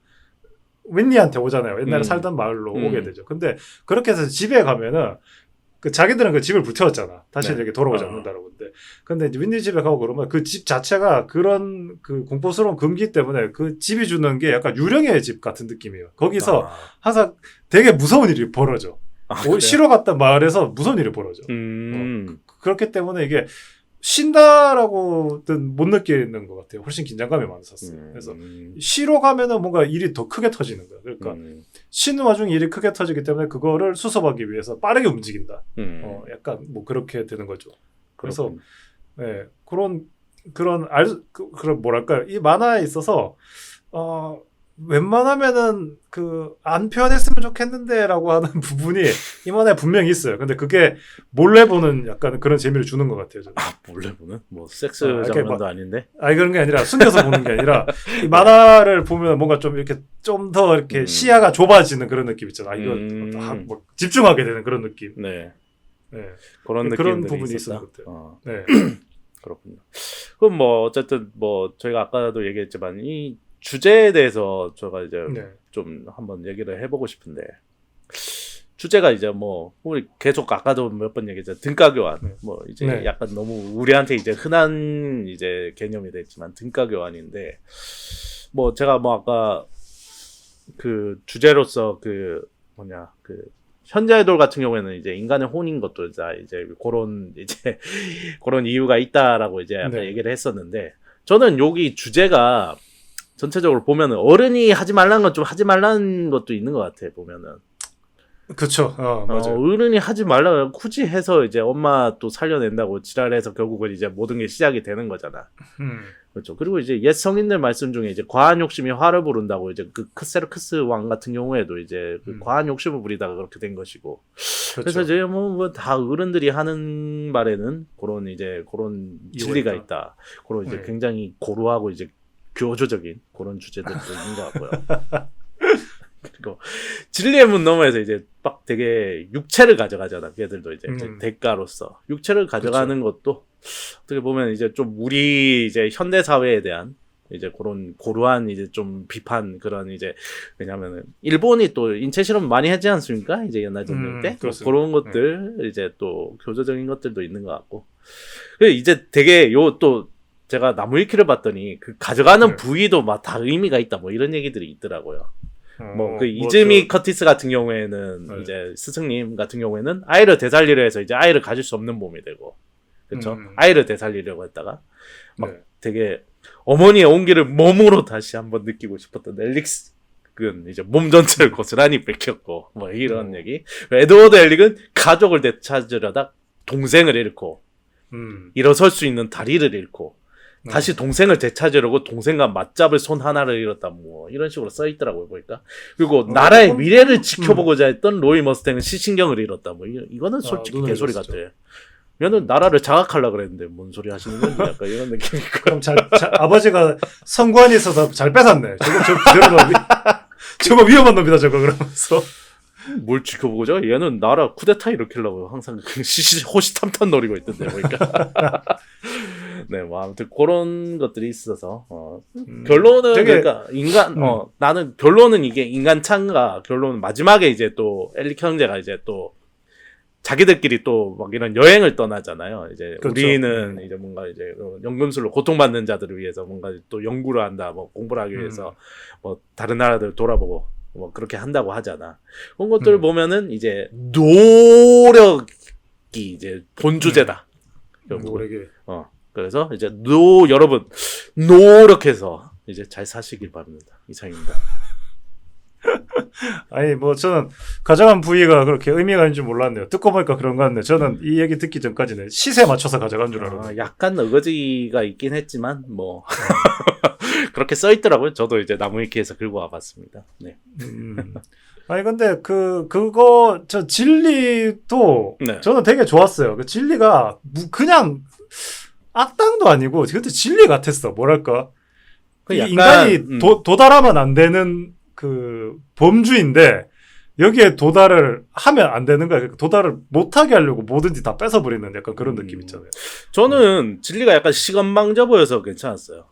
윈니한테 오잖아요. 옛날에 살던 마을로 오게 되죠. 근데 그렇게 해서 집에 가면은 그 자기들은 그 집을 불태웠잖아. 다시 이렇게 돌아오지 않는다라고. 근데 이제 윈니 집에 가고 그러면 그 집 자체가 그런 그 공포스러운 금기 때문에 그 집이 주는 게 약간 유령의 집 같은 느낌이에요. 거기서 항상 되게 무서운 일이 벌어져. 쉬러 갔던 마을에서 무서운 일이 벌어져. 그렇기 때문에 이게 쉰다라고는 못 느끼는 것 같아요. 훨씬 긴장감이 많았었어요. 그래서 쉬러 가면은 뭔가 일이 더 크게 터지는 거야. 그러니까 쉬는 와중에 일이 크게 터지기 때문에 그거를 수습하기 위해서 빠르게 움직인다. 약간 뭐 그렇게 되는 거죠. 그래서 그런 뭐랄까요? 이 만화에 있어서 웬만하면은 안 표현했으면 좋겠는데라고 하는 부분이 이 만화에 분명히 있어요. 근데 그게 몰래 보는 약간 그런 재미를 주는 것 같아요. 저는. 몰래 보는? 뭐 섹스 장면도 아닌데? 그런 게 아니라 숨겨서 보는 게 아니라 이 만화를 보면 뭔가 좀 이렇게 좀 더 이렇게 시야가 좁아지는 그런 느낌 있잖아. 이거 뭐 집중하게 되는 그런 느낌. 네. 그런 부분이 있었던 것 같아요. 네. 그렇군요. 그럼 뭐 어쨌든 뭐 저희가 아까도 얘기했지만 이 주제에 대해서 제가 이제 좀 한번 얘기를 해보고 싶은데 주제가 이제 뭐 우리 계속 아까도 몇 번 얘기했죠. 등가 교환. 뭐 이제 약간 너무 우리한테 이제 흔한 이제 개념이 됐지만 등가 교환인데 뭐 제가 뭐 아까 그 주제로서 현재 아이돌 같은 경우에는 이제 인간의 혼인 것도 이제 그런 이유가 있다라고 이제 아까 얘기를 했었는데 저는 여기 주제가 전체적으로 보면은 어른이 하지 말라는 건 좀 하지 말라는 것도 있는 것 같아 보면은. 그렇죠. 맞아요. 어른이 하지 말라 굳이 해서 이제 엄마 또 살려낸다고 지랄해서 결국은 이제 모든 게 시작이 되는 거잖아. 그렇죠. 그리고 이제 옛 성인들 말씀 중에 이제 과한 욕심이 화를 부른다고 이제 그 크세르크스 왕 같은 경우에도 이제 그 과한 욕심을 부리다가 그렇게 된 것이고. 그렇죠. 그래서 이제 뭐 다 어른들이 하는 말에는 그런 진리가 있다. 그런 이제 굉장히 고루하고 이제 교조적인 그런 주제들도 있는 것 같고요. 그리고 진리의 문 너머에서 이제 막 되게 육체를 가져가잖아. 걔들도 이제 대가로서 육체를 가져가는 것도 어떻게 보면 이제 좀 우리 이제 현대 사회에 대한 이제 그런 고루한 이제 좀 비판 그런 이제 왜냐면은 일본이 또 인체 실험 많이 하지 않습니까? 이제 옛날 전쟁 때 그런 것들 이제 또 교조적인 것들도 있는 것 같고 이제 되게 또 제가 나무위키를 봤더니 그 가져가는 부위도 막 다 의미가 있다 뭐 이런 얘기들이 있더라고요. 뭐 그 이즈미 커티스 같은 경우에는 이제 스승님 같은 경우에는 아이를 되살리려 해서 이제 아이를 가질 수 없는 몸이 되고 그렇죠. 아이를 되살리려고 했다가 막 되게 어머니의 온기를 몸으로 다시 한번 느끼고 싶었던 엘릭은 이제 몸 전체를 고스란히 뺏겼고 뭐 이런 얘기. 에드워드 엘릭은 가족을 되찾으려다 동생을 잃고 일어설 수 있는 다리를 잃고 다시 동생을 되찾으려고 동생과 맞잡을 손 하나를 잃었다 뭐 이런 식으로 써 있더라고요 보니까. 그리고 나라의 미래를 지켜보고자 했던 로이 머스탱은 시신경을 잃었다 뭐 이거는 솔직히 개소리 같아요. 얘는 나라를 장악하려고 그랬는데 뭔 소리 하시는 건지 약간 이런 느낌이. 그럼 아버지가 성관이 있어서 잘 뺏었네. 저거 위험한 놈이다 저거 그러면서. 뭘 지켜보고죠? 얘는 나라 쿠데타 일으키려고 항상 호시탐탐 노리고 있던데 보니까. 네, 뭐 아무튼 그런 것들이 있어서 결론은 그러니까 나는 결론은 이게 인간 창가 결론은 마지막에 이제 또 엘릭 형제가 이제 또 자기들끼리 또 막 이런 여행을 떠나잖아요. 이제 그렇죠. 우리는 이제 뭔가 이제 연금술로 고통받는 자들을 위해서 뭔가 또 연구를 한다, 뭐 공부를 하기 위해서 뭐 다른 나라들 돌아보고 뭐 그렇게 한다고 하잖아. 그런 것들을 보면은 이제 노력이 이제 본 주제다. 노력이. 그래서 이제 여러분 노력해서 이제 잘 사시길 바랍니다. 이상입니다. 아니 뭐 저는 가져간 부위가 그렇게 의미가 있는 줄 몰랐네요. 듣고 보니까 그런 거 같네. 저는 이 얘기 듣기 전까지는 시세 맞춰서 가져간 줄 알았는데. 약간 어거지가 있긴 했지만 뭐 그렇게 써 있더라고요. 저도 이제 나무위키에서 긁고 와봤습니다. 네. 아니 근데 그거 저 진리도 네. 저는 되게 좋았어요. 그 진리가 그냥 악당도 아니고 근데 진리 같았어. 뭐랄까 그 이 약간, 인간이 도달하면 안 되는 그 범주인데 여기에 도달을 하면 안 되는 거야. 도달을 못하게 하려고 뭐든지 다 뺏어버리는 약간 그런 느낌 있잖아요. 저는 진리가 약간 시건방져 보여서 괜찮았어요.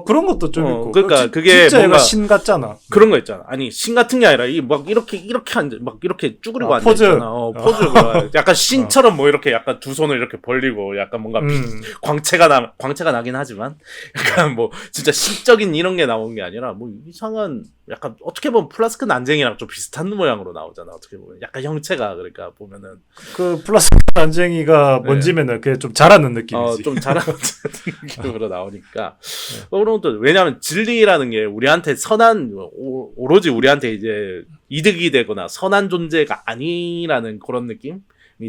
그런 것도 좀 있고. 그러니까 그게 진짜 뭔가 얘가 신 같잖아. 그런 거 있잖아. 아니 신 같은 게 아니라 이 막 이렇게 앉아 막 이렇게 쭈그리고 앉아 포즈. 있잖아. 포즈가 약간 신처럼 뭐 이렇게 약간 두 손을 이렇게 벌리고 약간 뭔가 광채가 나긴 하지만 약간 뭐 진짜 신적인 이런 게 나온 게 아니라 뭐 이상한 약간 어떻게 보면 플라스크 난쟁이랑 좀 비슷한 모양으로 나오잖아. 어떻게 보면 약간 형체가 그러니까 보면은 그 플러스 난쟁이가 먼지면은 그게 좀 자라는 느낌이지. 좀 자라는 느낌으로 나오니까 그런 것도 왜냐하면 진리라는 게 우리한테 선한 오로지 우리한테 이제 이득이 되거나 선한 존재가 아니라는 그런 느낌이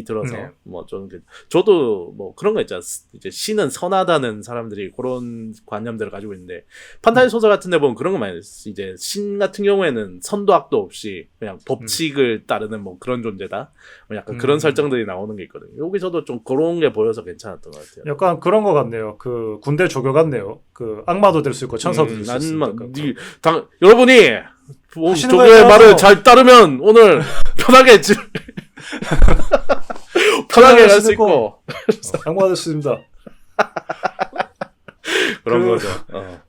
들어서 뭐 좀 저도 뭐 그런 거 있잖아. 이제 신은 선하다는 사람들이 그런 관념들을 가지고 있는데 판타지 소설 같은데 보면 그런 거 많이 있어. 이제 신 같은 경우에는 선도 악도 없이 그냥 법칙을 따르는 뭐 그런 존재다. 뭐 약간 그런 설정들이 나오는 게 있거든요. 여기서도 좀 그런 게 보여서 괜찮았던 것 같아요. 약간 그런 거 같네요. 그 군대 조교 같네요. 그 악마도 될 수 있고 천사도 될 수 있으니까. 여러분이 조교의 거예요. 말을 잘 따르면 오늘 편하게 편하게 갈 수 있고 악마가 될 수 있습니다. 그런 거죠.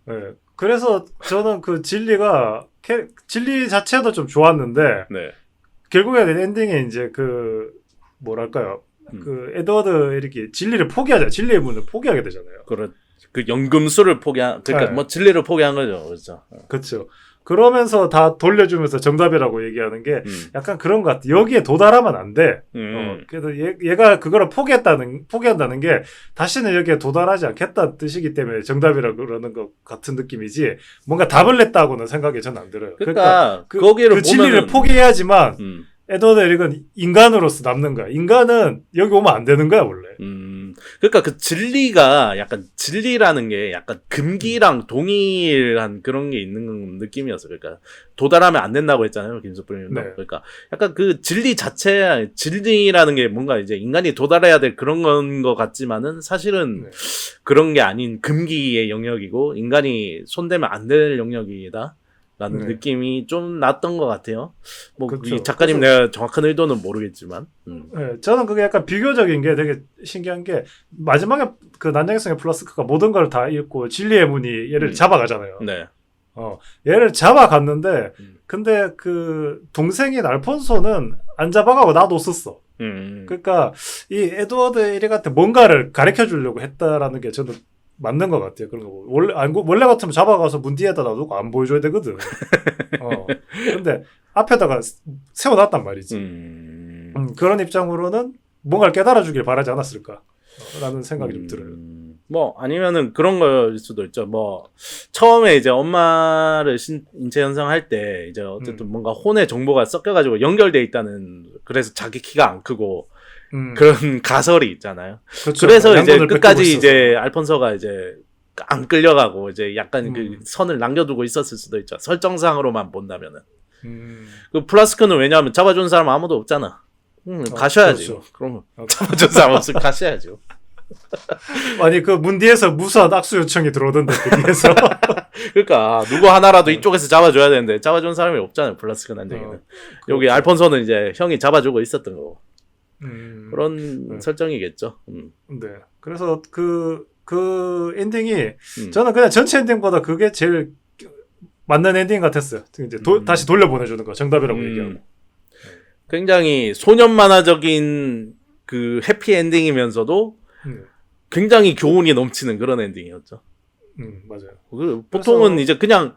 네. 그래서 저는 그 진리 자체도 좀 좋았는데 네. 결국에 엔딩에 이제 그 뭐랄까요? 그 에드워드 이렇게 진리를 포기하자. 진리의 문을 포기하게 되잖아요. 그 연금술을 그러니까 네. 뭐 진리를 포기한 거죠. 그렇죠. 그렇죠. 그러면서 다 돌려주면서 정답이라고 얘기하는 게 약간 그런 것 같아. 여기에 도달하면 안 돼. 그래서 얘가 그거를 포기한다는 게 다시는 여기에 도달하지 않겠다는 뜻이기 때문에 정답이라고 그러는 것 같은 느낌이지 뭔가 답을 냈다고는 생각이 전 안 들어요. 그러니까 거기를 그 진리를 보면은- 포기해야지만 에드워드 에릭은 인간으로서 남는 거야. 인간은 여기 오면 안 되는 거야 원래. 그러니까 그 진리가 약간 진리라는 게 약간 금기랑 동일한 그런 게 있는 느낌이었어. 그러니까 도달하면 안 된다고 했잖아요, 김수프님. 네. 그러니까 약간 그 진리라는 게 뭔가 이제 인간이 도달해야 될 그런 건 것 같지만은 사실은 그런 게 아닌 금기의 영역이고 인간이 손대면 안 될 영역이다. 라는 느낌이 좀 났던 것 같아요. 뭐, 그쵸. 이 작가님 내가 정확한 의도는 모르겠지만. 네, 저는 그게 약간 비교적인 게 되게 신기한 게 마지막에 그 난장성의 플라스크가 모든 걸 다 읽고 진리의 문이 얘를 잡아가잖아요. 네. 얘를 잡아갔는데 근데 그 동생인 알폰소는 안 잡아가고 놔뒀었어. 그러니까 이 에드워드 에릭한테 뭔가를 가르쳐 주려고 했다라는 게 저는 맞는 것 같아요. 그런 거 원래 같으면 잡아가서 문 뒤에다 놔두고 안 보여줘야 되거든. 근데 앞에다가 세워놨단 말이지. 그런 입장으로는 뭔가를 깨달아주길 바라지 않았을까? 라는 생각이 좀 들어요. 뭐 아니면은 그런 거일 수도 있죠. 뭐 처음에 이제 엄마를 인체 현상할 때 이제 어쨌든 뭔가 혼의 정보가 섞여가지고 연결돼 있다는 그래서 자기 키가 안 크고 그런 가설이 있잖아요. 그렇죠. 그래서 이제 끝까지 이제 알폰소가 이제 안 끌려가고 이제 약간 그 선을 남겨두고 있었을 수도 있죠. 설정상으로만 본다면은. 그 플라스크는 왜냐하면 잡아준 사람 아무도 없잖아. 가셔야지. 그렇죠. 그럼 잡아준 사람 없으면 가셔야죠. 아니 그 문 뒤에서 무수한 악수 요청이 들어오던데 그 뒤에서. 그러니까 누구 하나라도 이쪽에서 잡아줘야 되는데 잡아준 사람이 없잖아요. 플라스크 난쟁이는. 여기 알폰소는 이제 형이 잡아주고 있었던 거고. 그런 설정이겠죠. 네. 그래서 그 엔딩이 저는 그냥 전체 엔딩보다 그게 제일 맞는 엔딩 같았어요. 이제 다시 돌려보내주는 거 정답이라고 얘기하고. 굉장히 소년 만화적인 그 해피 엔딩이면서도 굉장히 교훈이 넘치는 그런 엔딩이었죠. 맞아요. 보통은 이제 그냥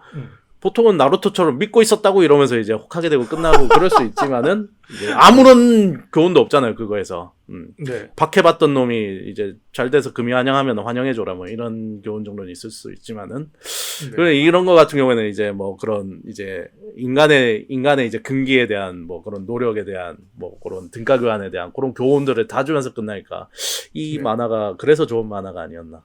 보통은 나루토처럼 믿고 있었다고 이러면서 이제 혹하게 되고 끝나고 그럴 수 있지만은 이제 아무런 교훈도 없잖아요 그거에서. 네. 박해봤던 놈이 이제 잘 돼서 금이 환영하면 환영해줘라 뭐 이런 교훈 정도는 있을 수 있지만은 네. 이런 거 같은 경우에는 이제 뭐 그런 이제 인간의 이제 근기에 대한 뭐 그런 노력에 대한 뭐 그런 등가 교환에 대한 그런 교훈들을 다 주면서 끝나니까 이 네. 만화가 그래서 좋은 만화가 아니었나.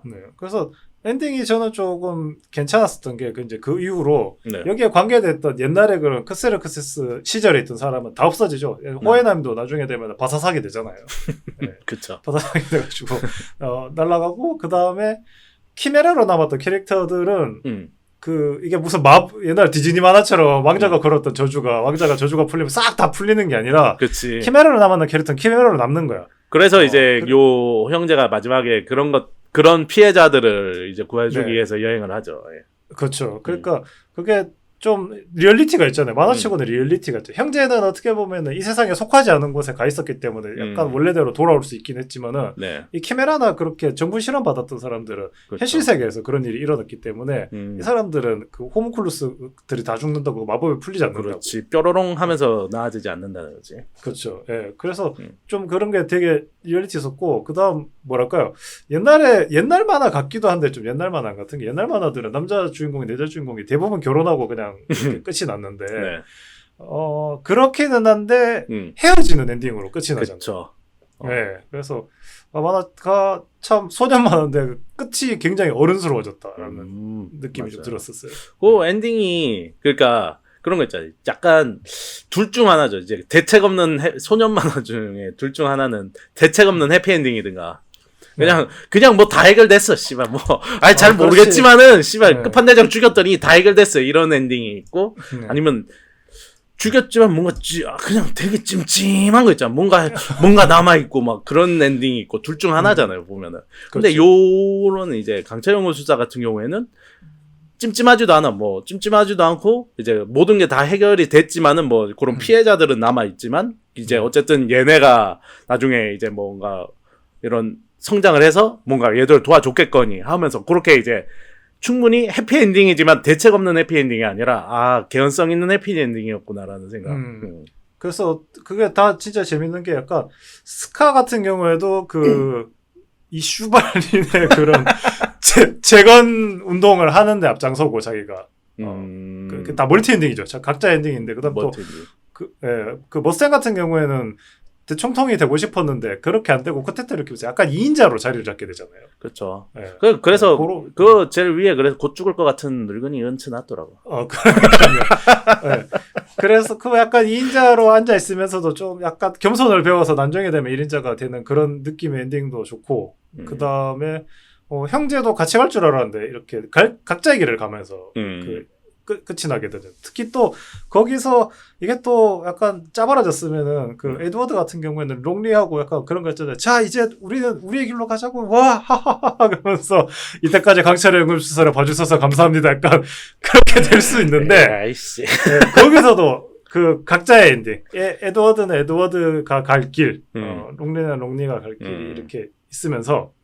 네. 그래서 엔딩이 저는 조금 괜찮았었던 게 이제 그 이후로 네. 여기에 관계됐던 옛날에 그런 크세르크세스 시절에 있던 사람은 다 없어지죠. 호에남도 나중에 되면 바사삭이 되잖아요. 네. 그쵸. 바사삭이 돼가지고 날아가고 그 다음에 키메라로 남았던 캐릭터들은 그 이게 무슨 옛날 디즈니 만화처럼 왕자가 걸었던 저주가 풀리면 싹 다 풀리는 게 아니라 그치. 키메라로 남았는 캐릭터는 키메라로 남는 거야. 그래서 이제 요 형제가 마지막에 그런 피해자들을 이제 구해주기 네. 위해서 여행을 하죠. 예. 그렇죠. 그러니까 그게 좀 리얼리티가 있잖아요. 만화치고는 리얼리티가 있죠. 형제는 어떻게 보면은 이 세상에 속하지 않은 곳에 가 있었기 때문에 약간 원래대로 돌아올 수 있긴 했지만은 네. 이 키메라나 그렇게 정부 실험 받았던 사람들은 그렇죠. 현실 세계에서 그런 일이 일어났기 때문에 이 사람들은 그 호문클루스들이 다 죽는다고 마법이 풀리지 않는다고. 그렇지. 뾰로롱 하면서 나아지지 않는다는 거지. 그렇죠. 예. 그래서 좀 그런 게 되게 리얼리티 있었고, 그 다음, 뭐랄까요. 옛날 만화 같기도 한데 좀 옛날 만화 같은 게, 옛날 만화들은 남자 주인공이, 여자 주인공이 대부분 결혼하고 그냥 이렇게 끝이 났는데, 네. 그렇게는 한데, 헤어지는 엔딩으로 끝이 나잖아요. 그렇죠. 네. 그래서, 만화가 참 소년 만화인데, 끝이 굉장히 어른스러워졌다라는 느낌이 좀 들었었어요. 그 엔딩이, 그러니까, 그런 거 있잖아요. 약간 둘 중 하나죠. 이제 대책 없는 소년 만화 중에 둘 중 하나는 대책 없는 해피엔딩이든가. 그냥 뭐 다 해결됐어. 씨발 뭐. 아니 잘 모르겠지만은 씨발 끝판대장 죽였더니 다 해결됐어. 이런 엔딩이 있고 아니면 죽였지만 뭔가 그냥 되게 찜찜한 거 있잖아. 뭔가 남아 있고 막 그런 엔딩이 있고 둘 중 하나잖아요, 보면은. 근데 그렇죠. 요런 이제 강철영 수사 같은 경우에는 찜찜하지도 않고 이제 모든 게 다 해결이 됐지만은 뭐 그런 피해자들은 남아 있지만 이제 어쨌든 얘네가 나중에 이제 뭔가 이런 성장을 해서 뭔가 얘들 도와줬겠거니 하면서 그렇게 이제 충분히 해피엔딩이지만 대책 없는 해피엔딩이 아니라 개연성 있는 해피엔딩이었구나라는 생각. 그래서 그게 다 진짜 재밌는 게 약간 스카 같은 경우에도 이 슈발린의 그런 재건 운동을 하는데 앞장서고 자기가 다 멀티 엔딩이죠. 각자 엔딩인데 그다음 또 그 머센 같은 경우에는 대총통이 되고 싶었는데 그렇게 안 되고 코테테를 키우면서 약간 2인자로 자리를 잡게 되잖아요. 그렇죠. 네. 그래서 그 제일 위에 그래서 곧 죽을 것 같은 늙은이 은츠 났더라고. 그러니까요. 네. 그래서 그 약간 2인자로 앉아 있으면서도 좀 약간 겸손을 배워서 나중에 되면 1인자가 되는 그런 느낌의 엔딩도 좋고 그 다음에 형제도 같이 갈 줄 알았는데 이렇게 각자의 길을 가면서 끝이 나게 되죠. 특히 또 거기서 이게 또 약간 짜발아졌으면은 그 에드워드 같은 경우에는 롱리하고 약간 그런 거 있잖아요. 자 이제 우리는 우리의 길로 가자고 와 하하하 그러면서 이때까지 강철의 응급수사를 봐주셔서 감사합니다. 약간 그렇게 될 수 있는데 아이씨. 네, 거기서도 그 각자의 엔딩. 에드워드는 에드워드가 갈 길, 롱리는 롱리가 갈 길이 이렇게 있으면서.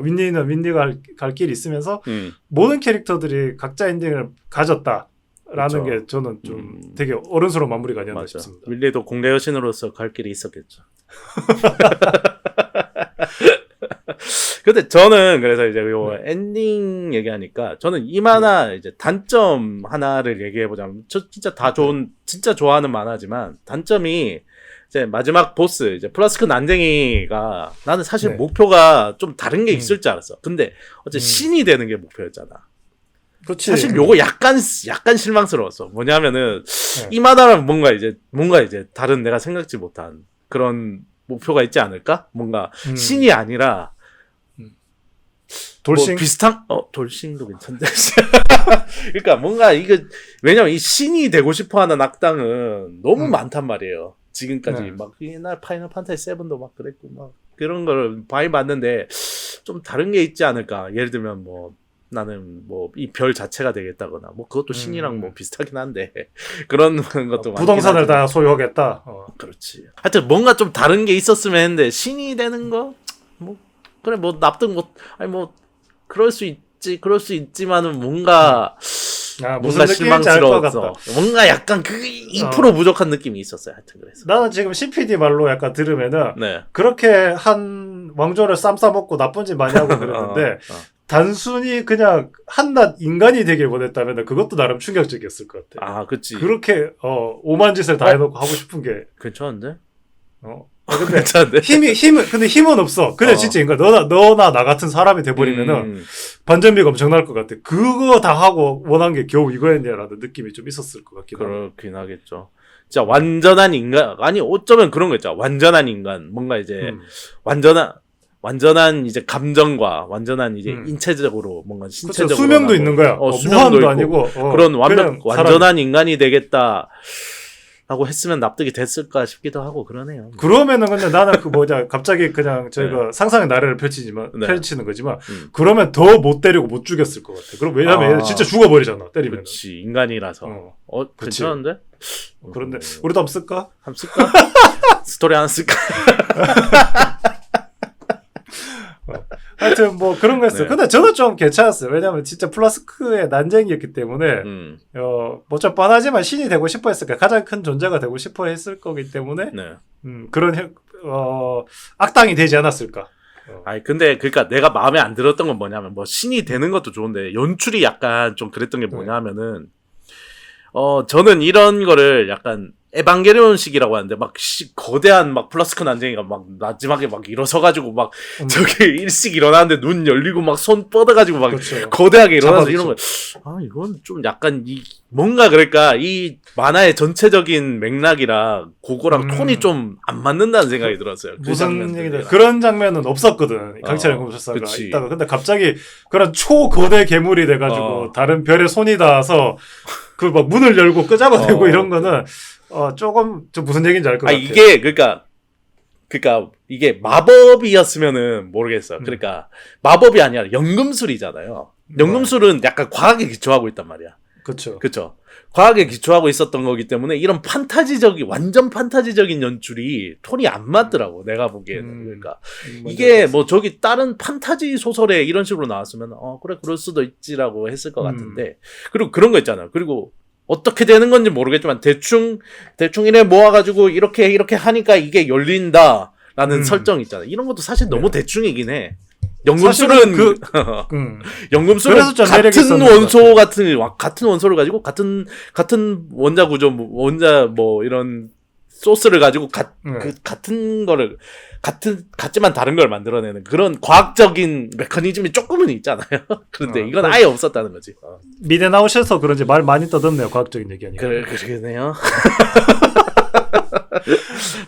윈니는 윈니가 갈 길이 있으면서 모든 캐릭터들이 각자 엔딩을 가졌다라는 그렇죠. 게 저는 좀 되게 어른스러운 마무리가 아니었나 싶습니다. 윈리도 공대 여신으로서 갈 길이 있었겠죠. 근데 저는 그래서 이제 요 엔딩 얘기하니까 저는 이 만화 이제 단점 하나를 얘기해보자면 저 진짜 진짜 좋아하는 만화지만 단점이 이제 마지막 보스 이제 플라스크 난쟁이가 나는 사실 목표가 좀 다른 게 있을 줄 알았어. 근데 어째 신이 되는 게 목표였잖아. 그렇지. 사실 요거 약간 실망스러웠어. 뭐냐면은 이 만화랑 뭔가 이제 다른 내가 생각지 못한 그런 목표가 있지 않을까? 뭔가 신이 아니라 돌싱? 뭐 비슷한 돌싱도 괜찮은데. 그러니까 뭔가 왜냐면 이 신이 되고 싶어하는 악당은 너무 많단 말이에요. 지금까지 막 옛날 파이널 판타지 7도 막 그랬고 막 그런 걸 많이 봤는데 좀 다른 게 있지 않을까. 예를 들면 뭐 나는 뭐 이 별 자체가 되겠다거나 뭐 그것도 신이랑 뭐 비슷하긴 한데 그런 것도 부동산을 다 소유하겠다. 그렇지. 하여튼 뭔가 좀 다른 게 있었으면 했는데 신이 되는 거 뭐 그래 뭐 납득 못 아니 뭐 그럴 수 있지만은 뭔가 무슨 뭔가 느낌인지 알 것 같다. 실망스러웠어. 뭔가 약간 그 2% 부족한 느낌이 있었어요. 하여튼 그래서. 나는 지금 CPD 말로 약간 들으면은 네. 그렇게 한 왕조를 쌈 싸먹고 나쁜 짓 많이 하고 그랬는데 단순히 그냥 한낱 인간이 되길 원했다면 그것도 나름 충격적이었을 것 같아. 아, 그치. 그렇게 오만 짓을 다 해놓고 하고 싶은 게 괜찮은데? 근데 괜찮은데? 근데 힘은 없어. 그냥 진짜 인간 너나 나 같은 사람이 돼버리면은 반전비가 엄청날 것 같아. 그거 다 하고 원한 게 겨우 이거였냐라는 느낌이 좀 있었을 것 같긴 하고. 그렇긴 하겠죠. 진짜 완전한 인간, 아니, 어쩌면 그런 거 있잖아. 완전한 인간. 뭔가 이제, 완전한 이제 감정과 완전한 이제 인체적으로 뭔가 신체적으로. 그쵸, 수명도 있는 거야. 수명도 무한도 있고. 아니고. 그런 그냥 완전한 인간이 되겠다. 라고 했으면 납득이 됐을까 싶기도 하고 그러네요. 그러면은 근데 나는 갑자기 그냥 저희가 상상의 나래를 펼치는 거지만 그러면 더 못 때리고 못 죽였을 것 같아. 그럼 왜냐면 얘는 진짜 죽어버리잖아 때리면. 그렇지 인간이라서. 괜찮은데? 그런데 우리도 한번 쓸까? 한번 쓸까? 스토리 하나 쓸까? 하여튼 뭐 그런 거였어요. 근데 저는 좀 괜찮았어요. 왜냐면 진짜 플라스크의 난쟁이였기 때문에 뭐 좀 뻔하지만 신이 되고 싶어 했을까. 가장 큰 존재가 되고 싶어 했을 거기 때문에 그런 악당이 되지 않았을까. 아니 근데 그러니까 내가 마음에 안 들었던 건 뭐냐면 뭐 신이 되는 것도 좋은데 연출이 약간 좀 그랬던 게 뭐냐면은 저는 이런 거를 약간 에반게리온식이라고 하는데 막 거대한 막 플라스크 난쟁이가 막 마지막에 막 일어서가지고 막 저기 일찍 일어나는데 눈 열리고 막 손 뻗어가지고 막 그렇죠. 거대하게 일어나서 이런 거 이건 좀 약간 뭔가 그럴까 이 만화의 전체적인 맥락이랑 그거랑 톤이 좀 안 맞는다는 생각이 들었어요. 무슨 얘기냐 그런 장면은 없었거든. 강철의 공주사가 있다가 근데 갑자기 그런 초거대 괴물이 돼가지고 다른 별의 손이 닿아서 그 막 문을 열고 끄잡아대고 이런 거는 조금 좀 무슨 얘기인지 알 것 같아요. 이게 그러니까 이게 마법이었으면은 모르겠어. 그러니까 마법이 아니라 연금술이잖아요. 연금술은 약간 과학에 기초하고 있단 말이야. 그렇죠. 과학에 기초하고 있었던 거기 때문에 이런 완전 판타지적인 연출이 톤이 안 맞더라고. 내가 보기에는. 그러니까 이게 뭐 저기 다른 판타지 소설에 이런 식으로 나왔으면 그래 그럴 수도 있지라고 했을 것 같은데. 그리고 그런 거 있잖아요. 그리고 어떻게 되는 건지 모르겠지만 대충 이래 모아가지고 이렇게 하니까 이게 열린다라는 설정 있잖아. 이런 것도 사실 너무 대충이긴 해. 연금술은 연금술은 같은 원소 같은 원소를 가지고 같은 원자 구조 원자 뭐 이런 소스를 가지고 같은 거를 같지만 다른 걸 만들어내는 그런 과학적인 메커니즘이 조금은 있잖아요. 그런데 이건 아예 없었다는 거지. 미대 나오셔서 그런지 말 많이 떠듬네요. 과학적인 얘기하니까. 그러네요.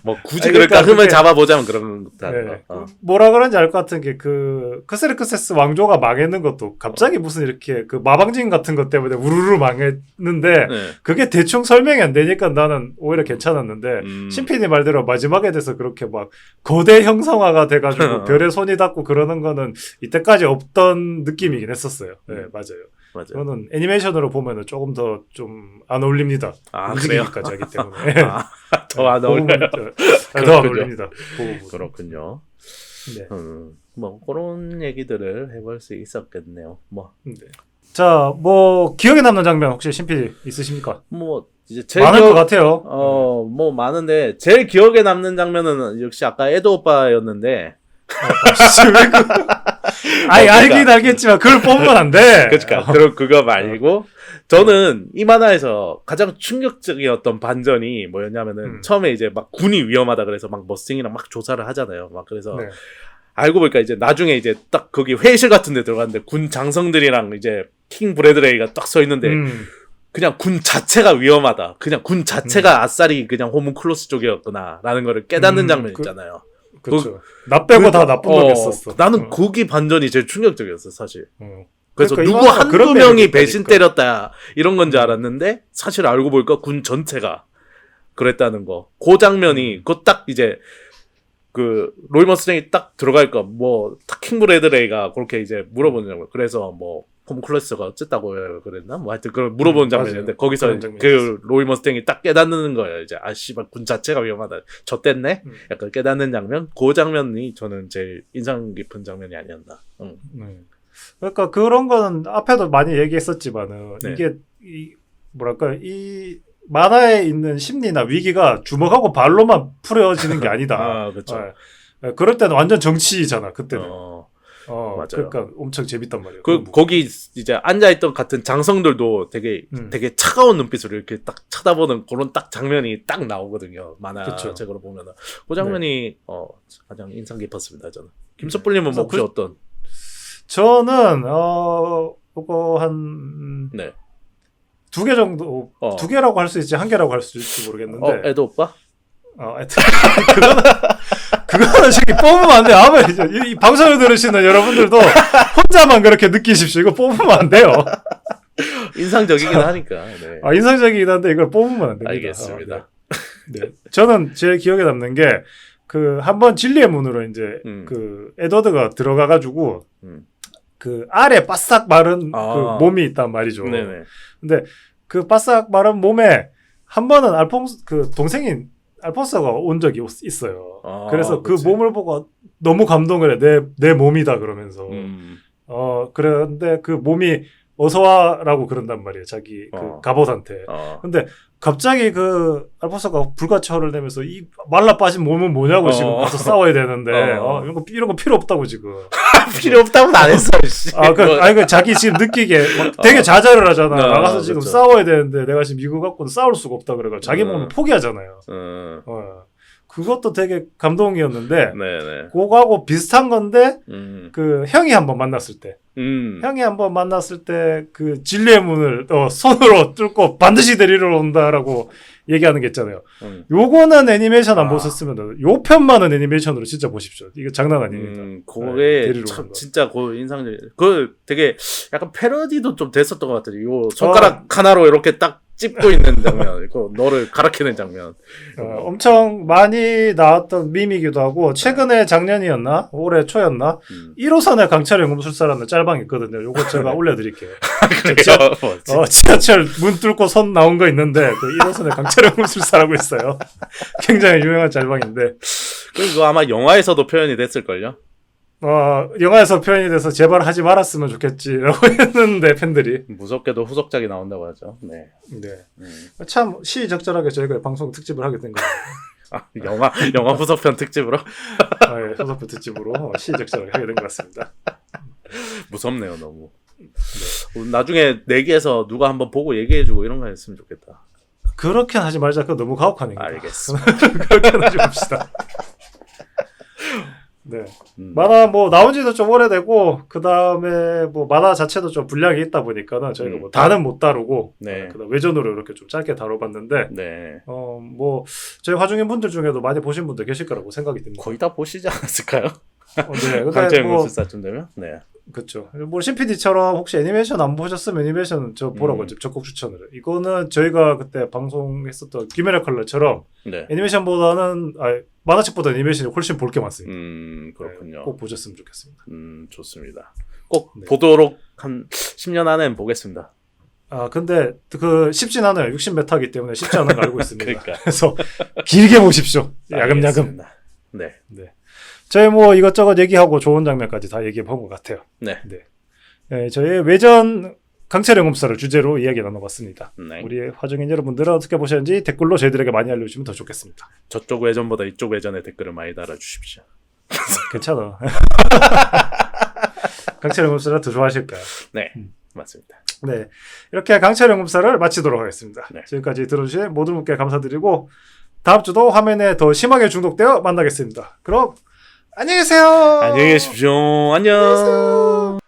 뭐 굳이 그럴까 흠을 잡아보자면 그런 것도 뭐라 그런지 알 것 같은 게 크세르크세스 왕조가 망했는 것도 갑자기 무슨 이렇게 그 마방진 같은 것 때문에 우르르 망했는데 그게 대충 설명이 안 되니까 나는 오히려 괜찮았는데 신피디 말대로 마지막에 돼서 그렇게 막 거대 형상화가 돼가지고 별에 손이 닿고 그러는 거는 이때까지 없던 느낌이긴 했었어요. 네, 맞아요. 저는 애니메이션으로 보면은 조금 더 좀 안 어울립니다. 움직이기까지 하기 때문에 더 안 어울려요. 더 안 어울립니다. 그렇군요. 네. 뭐 그런 얘기들을 해볼 수 있었겠네요. 뭐. 네. 자, 뭐 기억에 남는 장면 혹시 신PD 있으십니까? 뭐 이제 제일 많을 것 같아요. 뭐 많은데 제일 기억에 남는 장면은 역시 아까 에드 오빠였는데. 알긴 알겠지만 그걸 뽑으면 안 돼. 그러니까 그거 말고 저는 이 만화에서 가장 충격적이었던 반전이 뭐였냐면은 처음에 이제 막 군이 위험하다 그래서 막 머스팅이랑 막 조사를 하잖아요. 막 그래서 알고 보니까 이제 나중에 이제 딱 거기 회의실 같은 데 들어갔는데 군 장성들이랑 이제 킹 브래드레이가 딱 서 있는데 그냥 군 자체가 위험하다. 그냥 군 자체가 아싸리 그냥 호문클로스 쪽이었구나라는 거를 깨닫는 장면 있잖아요. 그렇죠. 나 빼고 다 나쁜 놈이었었어. 나는 거기 반전이 제일 충격적이었어, 사실. 그래서 그러니까 누구 한두 명이 배신 때렸다 이런 건지 알았는데 사실 알고 보니까 군 전체가 그랬다는 거. 그 장면이 그 딱 이제 그 로이 머스탱이 딱 들어갈까 뭐 킹브레드레이가 그렇게 이제 물어보는 거. 그래서 뭐 홈클래스가 어쨌다고 그랬나? 뭐 하여튼 그걸 물어보는 장면이었는데 거기서 그 로이 머스탱이 딱 깨닫는 거예요. 이제 씨발 군 자체가 위험하다. 졌댔네? 약간 깨닫는 장면. 그 장면이 저는 제일 인상 깊은 장면이 아니었나. 그러니까 그런 거는 앞에도 많이 얘기했었지만은 이게 이 뭐랄까 이 만화에 있는 심리나 위기가 주먹하고 발로만 풀어지는 게 아니다. 아, 그렇죠. 그럴 때는 완전 정치잖아. 그때는. 맞아요. 그러니까 엄청 재밌단 말이에요. 거기 이제 앉아있던 같은 장성들도 되게 차가운 눈빛으로 이렇게 딱 쳐다보는 그런 딱 장면이 딱 나오거든요. 만화책으로 보면은. 그 장면이 가장 인상 깊었습니다, 저는. 김석불님은 뭐 혹시 어떤? 저는, 그거 한, 네. 2개 정도, 2개라고 할 수 있지, 1개라고 할 수 있을지 모르겠는데. 에도 오빠? 하여튼, 그거는 저기 뽑으면 안 돼요. 아마 이 방송을 들으시는 여러분들도 혼자만 그렇게 느끼십시오. 이거 뽑으면 안 돼요. 인상적이긴 하니까. 네. 인상적이긴 한데 이걸 뽑으면 안 됩니다. 알겠습니다. 네. 저는 제일 기억에 남는 게, 한번 진리의 문으로 이제, 에드워드가 들어가가지고, 그 아래 바싹 마른 그 몸이 있단 말이죠. 네네. 근데 그 바싹 마른 몸에 한 번은 동생인 알폰소가 온 적이 있어요. 그래서 그 몸을 보고 너무 감동을 해. 내 몸이다 그러면서. 그런데 그 몸이 어서와라고 그런단 말이에요. 자기 그 갑옷한테. 근데 갑자기 그 알폰소가 불가처를 내면서 이 말라 빠진 몸은 뭐냐고 지금 가서 싸워야 되는데 이런 거 필요 없다고 지금. 필요 없다고는 안 했어. 자기 지금 느끼게 되게 좌절을 하잖아. 나가서 지금 그렇죠. 싸워야 되는데 내가 지금 이거 갖고는 싸울 수가 없다 그래가 자기 몸을 포기하잖아요. 그것도 되게 감동이었는데 그거하고 비슷한 건데 그 형이 한번 만났을 때 그 진리의 문을 손으로 뚫고 반드시 데리러 온다라고 얘기하는 게 있잖아요. 요거는 애니메이션 안 보셨으면 요 편만은 애니메이션으로 진짜 보십시오. 이거 장난 아닙니다. 그게 참 진짜 그 인상적. 그 되게 약간 패러디도 좀 됐었던 것 같아요. 요 손가락 하나로 이렇게 딱 찝고 있는 장면, 이거 너를 가라키는 장면. 엄청 많이 나왔던 밈이기도 하고 최근에 작년이었나 올해 초였나 1호선의 강철 연금술사라는 짤방이 있거든요. 요거 제가 올려드릴게요. 지하철 문 뚫고 손 나온 거 있는데 그 1호선의 강철 연금술사라고 있어요. 굉장히 유명한 짤방인데 그거 아마 영화에서도 표현이 됐을걸요? 영화에서 표현이 돼서 제발 하지 말았으면 좋겠지라고 했는데 팬들이 무섭게도 후속작이 나온다고 하죠. 네. 참 시적절하게 저희가 방송 특집을 하게 된 거예요. 영화 후속편 특집으로? 예, 후속편 특집으로 시적절하게 하게 된 것 같습니다. 무섭네요, 너무. 나중에 내기에서 누가 한번 보고 얘기해주고 이런 거 했으면 좋겠다. 그렇게는 하지 말자. 그거 너무 가혹하니까. 알겠습니다. 그렇게는 하지 맙시다. 네. 만화 뭐 나온 지도 좀 오래되고 그다음에 뭐 만화 자체도 좀 분량이 있다 보니까는 저희가 뭐 다는 못 다루고 그다음 외전으로 이렇게 좀 짧게 다뤄봤는데 뭐 저희 화중인 분들 중에도 많이 보신 분들 계실 거라고 생각이 듭니다. 거의 다 보시지 않았을까요? 네. 강철 연금술사쯤 되면? 네. 그렇죠. 뭐 신PD처럼 혹시 애니메이션 안 보셨으면 애니메이션 저 보라고 적극 추천을 해요. 이거는 저희가 그때 방송했었던 귀멸의 컬러처럼 애니메이션보다는 만화책보다 애니메이션이 훨씬 볼 게 많습니다. 그렇군요. 네, 꼭 보셨으면 좋겠습니다. 좋습니다. 꼭 보도록 한 10년 안에는 보겠습니다. 근데 쉽진 않아요. 60m이기 때문에 쉽지 않은 거 알고 있습니다. 그러니까. 그래서 길게 보십시오. 야금야금. 네. 저희 뭐 이것저것 얘기하고 좋은 장면까지 다 얘기해 본 것 같아요. 네, 저희 외전 강철 연금술사를 주제로 이야기 나눠봤습니다. 우리 화중인 여러분들은 어떻게 보셨는지 댓글로 저희들에게 많이 알려주시면 더 좋겠습니다. 저쪽 외전보다 이쪽 외전에 댓글을 많이 달아주십시오. 괜찮아. 강철 연금술사 더 좋아하실까요? 네, 맞습니다. 네, 이렇게 강철 연금술사를 마치도록 하겠습니다. 지금까지 들어주신 모든 분께 감사드리고 다음 주도 화면에 더 심하게 중독되어 만나겠습니다. 그럼 안녕히 계세요. 안녕히 계십시오. 안녕.